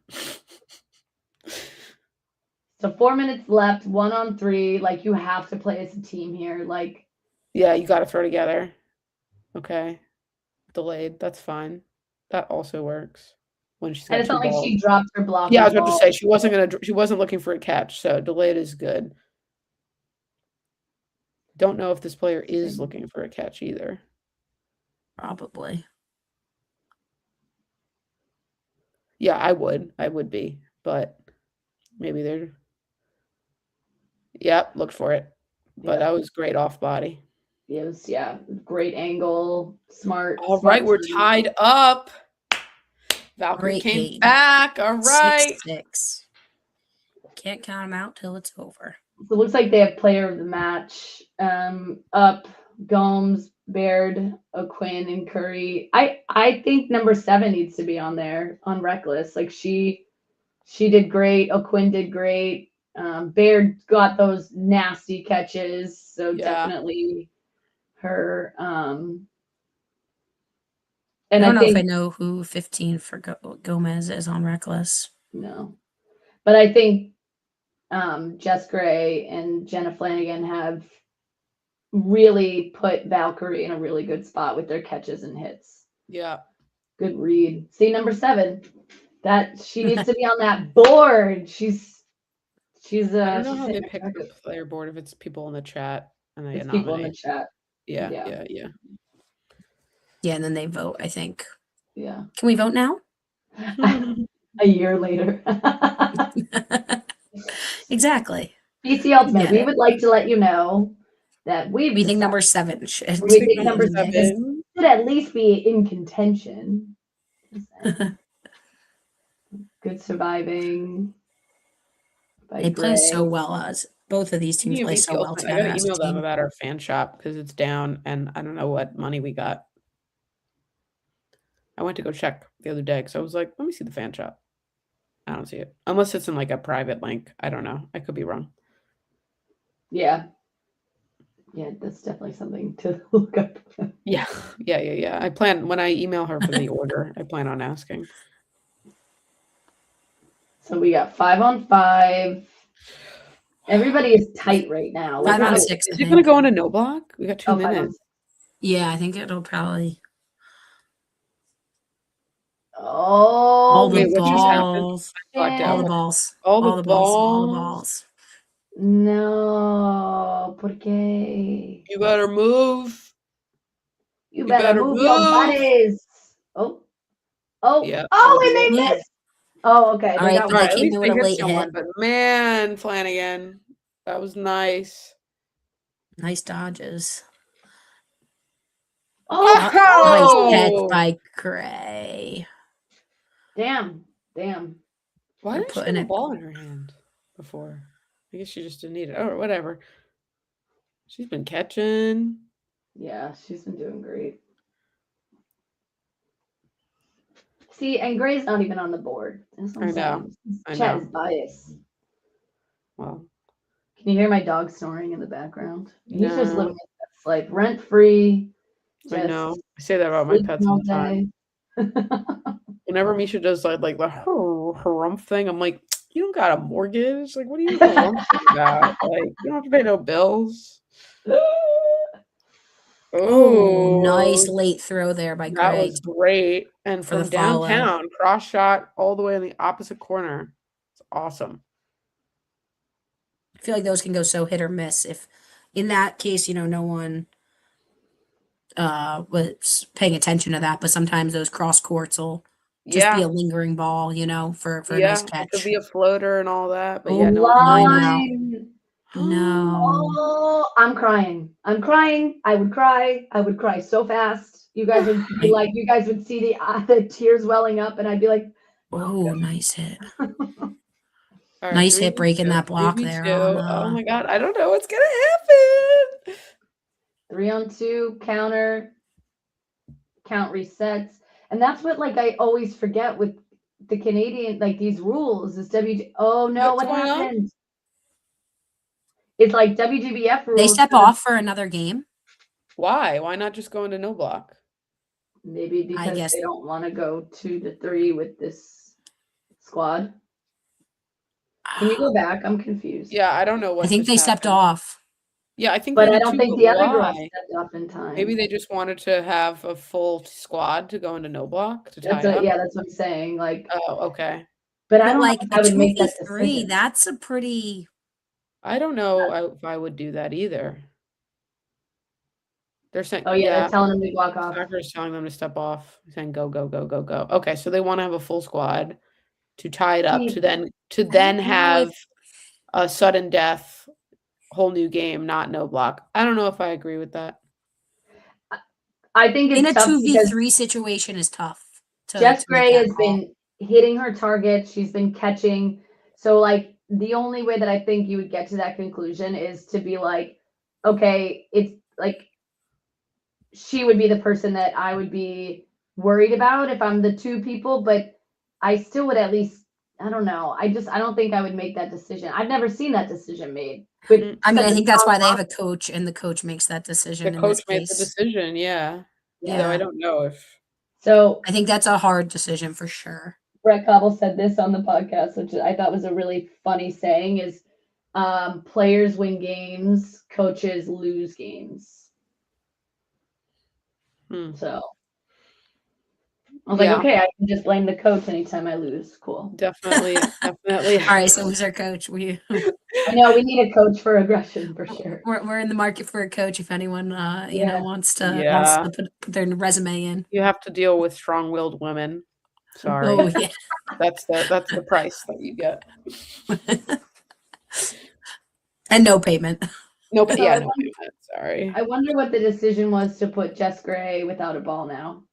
So 4 minutes left, 1 on 3. Like you have to play as a team here. Like Yeah, you gotta throw together. Okay. Delayed. That's fine. That also works. When she's got and it's two not like balls. she dropped her block. Yeah, I was about to say she wasn't looking for a catch, so delayed is good. Don't know if this player is looking for a catch either. probably. Yeah, I would be, but maybe they're. Yep, looked for it, but that was great off body. It was great angle, smart. All right, we're tied up. Valkyrie Great came game. back. All right. 6-6. Can't count them out till it's over. So it looks like they have player of the match. Up, Gomes, Baird, O'Quinn, and Curry. I think number 7 needs to be on there on Reckless. Like she did great. O'Quinn did great. Baird got those nasty catches. So definitely her. And I don't know think, if I know who 15 for Gomez is on Reckless. No, but I think Jess Gray and Jenna Flanagan have really put Valkyrie in a really good spot with their catches and hits. Yeah. Good read. See, number 7. That she needs to be on that board. She's I don't know how they pick the player board if it's people in the chat and they it's people in the chat. Yeah. Yeah, and then they vote, I think. Yeah. Can we vote now? A year later. Exactly. BC Ultimate, we would like to let you know that we think number 7 should. We think number Number 7 should at least be in contention. Good surviving. They play so well as both of these teams play so well together. I gotta email them about our fan shop because it's down and I don't know what money we got. I went to go check the other day because I was like, let me see the fan shop. I don't see it. Unless it's in like a private link. I don't know. I could be wrong. Yeah. Yeah, that's definitely something to look up. Yeah. I plan when I email her for the order, I plan on asking. So we got 5-on-5. Everybody is tight right now. Look 5 at on this. 6. I Is it going to think. go into no block? We got 2 Oh, 5 on minutes. 6. Yeah, I think it'll probably. Oh, All the Wait, what just happened? balls. Blacked All the out. balls. All the All the balls. All the balls. balls. No, porque You better move. you You better better move your move. bodies. Oh, Yeah. and they Yeah. missed. Oh, okay. All They right, got but All they right, at came least in they with a hit late someone. hit. But man, Flanagan, that was nice. Nice dodges. Oh, Nice Oh! catch by Gray. damn. Why They're didn't she putting have a it. ball in her hand before? I guess she just didn't need it. Or whatever. She's been catching. Yeah, she's been doing great. See, and Gray's not even on the board. That's what I'm I know. saying. I Chat know. is biased. Well, Can you hear my dog snoring in the background? He's just no, living his best life, rent free. I know. Just I say that about my sleeping pets all all the time. day. Whenever Misha does like the harumph thing, I'm like, you don't got a mortgage. Like, what are you harumphing about? Like, you don't have to pay no bills. Oh, nice Oh, late throw there by that Gray. was great. And For the from follow. downtown, cross shot all the way in the opposite corner. It's awesome. I feel like those can go so hit or miss. If in that case, no one was paying attention to that, but sometimes those cross courts will just be Yeah, a lingering ball, for a nice yeah. It could catch. be a floater and all that, but Oh, yeah, no. I know. Line. No. Oh, I'm crying. I would cry. I would cry so fast. You guys would be like, you guys would see the tears welling up, and I'd be like, Oh, nice hit. All right, Nice hit breaking 3v2, that block there 3v2. Oh on my god, I don't know what's gonna happen. 3-on-2 counter, count resets, and that's what I always forget with the Canadian these rules is Oh no, What's what going on? happened? It's like WGBF rules. They step off for another game. Why? Why not just go into no block? Maybe because guess- they don't want to go 2-3 with this squad. Can you go back? I'm confused. Yeah, I don't know what I think just they stepped happened. off. Yeah, I think But they I did don't too, think but the other girl why? stepped off in time. Maybe they just wanted to have a full squad to go into no block to tie up. Yeah, that's what I'm saying. Oh, okay. But I But don't like know if I would make that 2v3, decision. that's a pretty. I don't know if I would do that either. They're saying, Oh yeah, yeah, they're telling them to walk off. Soccer's telling them to step off, saying go, go, go, go, go. Okay, so they want to have a full squad to tie it up See, to then know have a sudden death, whole new game, not no block. I don't know if I agree with that. I think it's In a tough because 2v3 situation is tough. Jess to make Gray that has call. been hitting her target. She's been catching. So the only way that I think you would get to that conclusion is to be like, okay, it's she would be the person that I would be worried about if I'm the two people, but I still would at least, I don't know. I don't think I would make that decision. I've never seen that decision made. But I mean, I think that's why they have a coach, and the coach makes that decision. The in coach this made case. the decision, yeah. Yeah. So I don't know if. So I think that's a hard decision for sure. Brett Cobble said this on the podcast, which I thought was a really funny saying is players win games, coaches lose games. So I was like, okay, I can just blame the coach anytime I lose. Cool. Definitely. All right, so who's our coach? I know we need a coach for aggression for sure. We're in the market for a coach if anyone wants to put their resume in. You have to deal with strong-willed women. Sorry. Oh yeah. That's the price that you get. And no payment. No, but So yeah, no payment. Sorry. I wonder what the decision was to put Jess Gray without a ball now.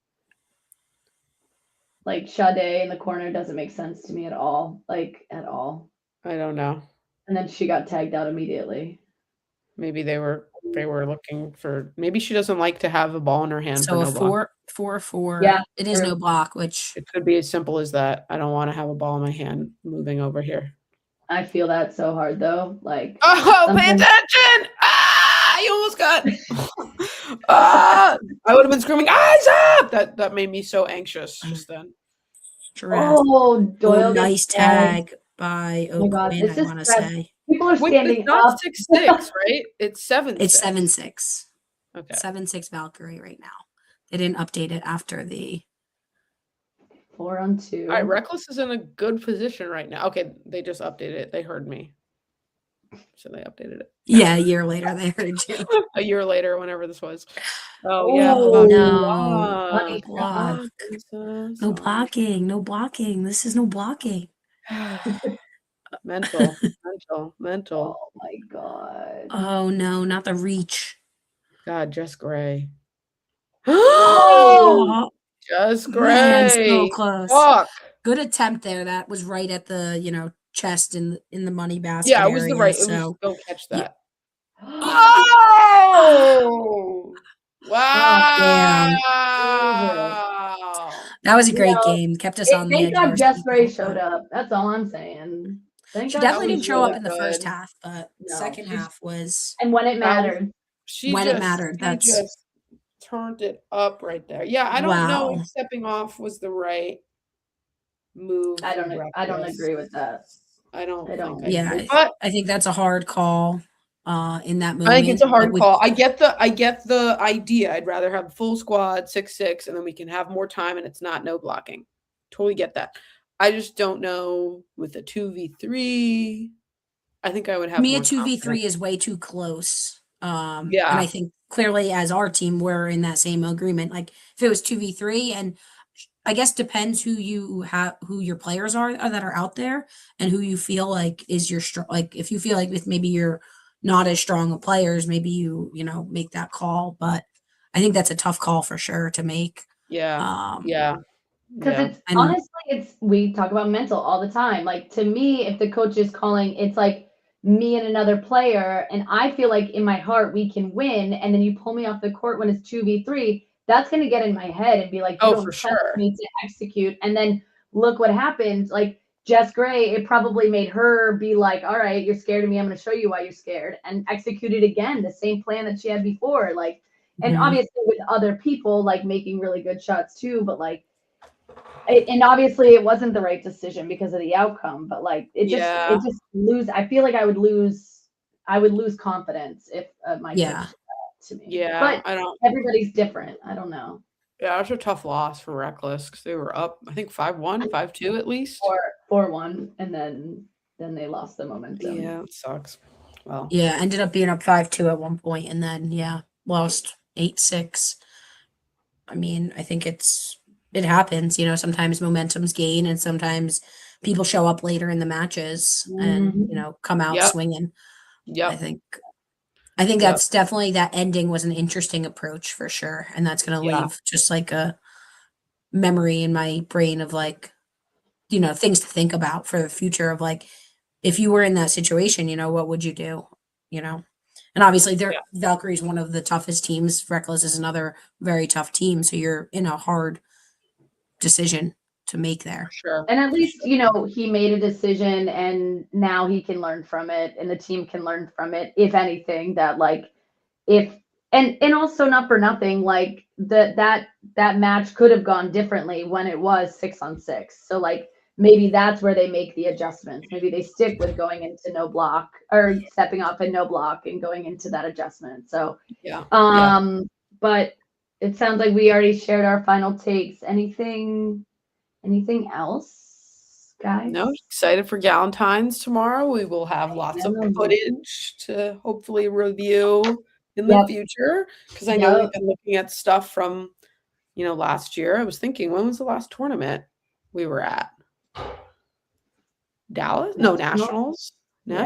Sade in the corner doesn't make sense to me at all. At all. I don't know. And then she got tagged out immediately. Maybe they were looking for. Maybe she doesn't like to have a ball in her hand. So for no a 4-4. Yeah, it is no block, which it could be as simple as that. I don't want to have a ball in my hand moving over here. I feel that so hard though. Oh, pay attention! Ah, you almost got. I would have been screaming, "Eyes up!" That made me so anxious just then. Oh, Doyle nice gets tagged. tag by Oh my God, O'Quinn, this I is want to stress. say. People are Wait, standing it's not up. 6-6, right? It's 7-6. It's 7-6. Okay. 7-6 Valkyrie right now. They didn't update it after the 4-on-2. All right, Reckless is in a good position right now. Okay, they just updated it. They heard me. So they updated it. a year later they heard you. A year later, whenever this was. Oh, Oh, yeah. no. Funny Block. No blocking. No blocking. This is no blocking. Mental. Oh my God. Oh no, not the reach. God, Jess Gray. Oh, Jess man, so Gray. close. Fuck. Good attempt there. That was right at the chest in the money basket Yeah, it was area. the right. It was So don't catch yeah. that. Oh! Damn. Wow! That was a great know, game. Kept us on the Thank edge of God our Jess seat. Gray showed up. That's all I'm saying. Thank She God definitely she didn't show showed up up. in the first good. half, but No, second she's- half was And when it That was- mattered. when it mattered. She That's just turned it up right there. Yeah, I don't know wow. if stepping off was the right move. I for don't Reckless. agree with that. I don't I think don't. I Yeah, agree. But I think that's a hard call in that moment. I think it's a hard With- call. I get the idea. I'd rather have full squad 6-6, and then we can have more time, and it's not no blocking. Totally get that. I just don't know with a 2v3. I think I would have Me, a more 2v3 confidence. is way too close. And Yeah. I think clearly as our team, we're in that same agreement. Like if it was 2v3, and I guess depends who your players are that are out there, and who you feel like is your strong. Like if you feel like with maybe you're not as strong of players, maybe you make that call. But I think that's a tough call for sure to make. Yeah. Yeah. Because Yeah. it's honestly, we talk about mental all the time. Like to me, if the coach is calling, it's like me and another player, and I feel like in my heart we can win, and then you pull me off the court when it's 2v3, that's gonna get in my head and be like, you Oh, don't for trust sure. me to execute. And then look what happened. Like Jess Gray, it probably made her be like, all right, you're scared of me, I'm gonna show you why you're scared, and execute it again, the same plan that she had before. Like, and Mhm. obviously with other people like making really good shots too, but like and obviously it wasn't the right decision because of the outcome, but like it just lose. I feel like I would lose confidence if my coach did that to me. Yeah. But I don't. everybody's different. I don't know. Yeah, it was a tough loss for Reckless because they were up, I think 5-1, 5-2 at least. 4-1, and then they lost the momentum. Yeah, it sucks. Well. Yeah, ended up being up 5-2 at one point, and then lost 8-6. I mean, I think it happens. Sometimes momentum's gain, and sometimes people show up later in the matches and come out swinging. Yep. I think that's definitely, that ending was an interesting approach for sure, and that's going to leave just like a memory in my brain of like, things to think about for the future of like, if you were in that situation, what would you do? And obviously Valkyrie is one of the toughest teams. Reckless is another very tough team, so you're in a hard decision to make there. Sure. And at least, he made a decision, and now he can learn from it, and the team can learn from it, if anything, that like and also, not for nothing, like that match could have gone differently when it was 6-on-6. So like maybe that's where they make the adjustments. Maybe they stick with going into no block, or stepping off in no block and going into that adjustment. So but it sounds like we already shared our final takes. Anything else, guys? No, excited for Galentine's tomorrow. We will have lots of footage to hopefully review in the future, because I know we've been looking at stuff from last year. I was thinking, when was the last tournament we were at? Dallas? No, Nationals. Yeah.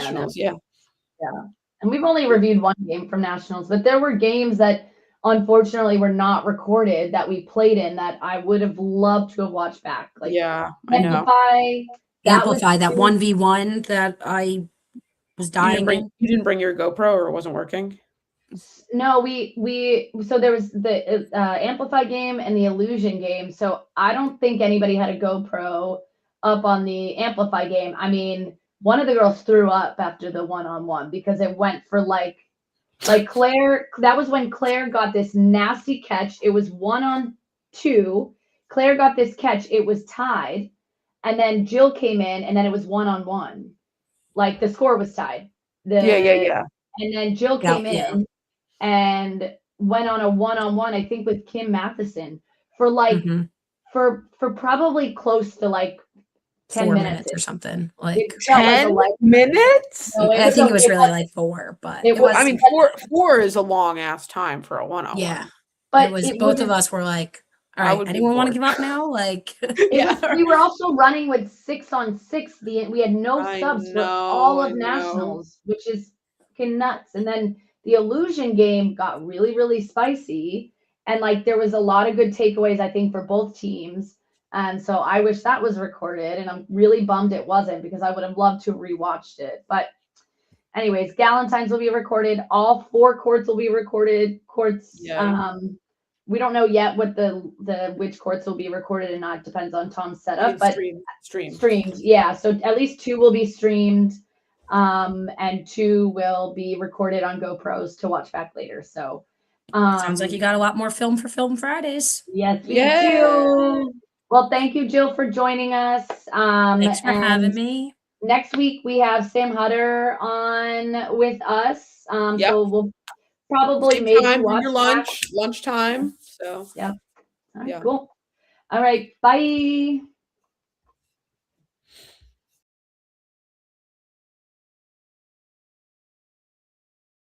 And we've only reviewed one game from Nationals, but there were games that unfortunately were not recorded that we played in that I would have loved to have watched back. Like I know. Amplify, that 1v1 that I was dying in. You didn't bring your GoPro, or it wasn't working? No, so there was the Amplify game and the Illusion game. So I don't think anybody had a GoPro up on the Amplify game. I mean, one of the girls threw up after the 1-on-1 because it went for like Claire. That was when Claire got this nasty catch. It was 1-on-2. Claire got this catch. It was tied. and then Jill came in, and then it was 1-on-1. Like the score was tied. Yeah. And then Jill Yeah, came yeah. in and went on a 1-on-1, I think, with Kim Matheson for like Mhm. for probably close to like 10 4 minutes. minutes or something. It Like, felt like a 10 life. minutes? No, I think it was really wasn't. like 4, but It it was- was. I mean, four is a long ass time for a one-on-one. Yeah. But It was. it Both of wasn't- us were like, "All I right, would be anyone want to bored. give up now?" Like, we were also running with 6-on-6. We had no I subs for know, all I of know. nationals, which is fucking nuts. And then the illusion game got really, really spicy, and like there was a lot of good takeaways, I think, for both teams. And so I wish that was recorded, and I'm really bummed it wasn't, because I would have loved to have rewatched it. But anyways, Galentine's will be recorded. All 4 courts will be recorded. Courts. Yeah. We don't know yet what the which courts will be recorded and not. Depends on Tom's I setup, mean, but streamed. streamed. Yeah, so at least 2 will be streamed, and 2 will be recorded on GoPros to watch back later. So sounds like you got a lot more film for Film Fridays. yes, we Yay! do. Well, thank you, Jill, for joining us. Thanks for having and me. next week we have Sam Hutter on with us. Yep. So we'll probably Same maybe time, watch your lunchtime. So that. All right, yeah. cool. All right, bye.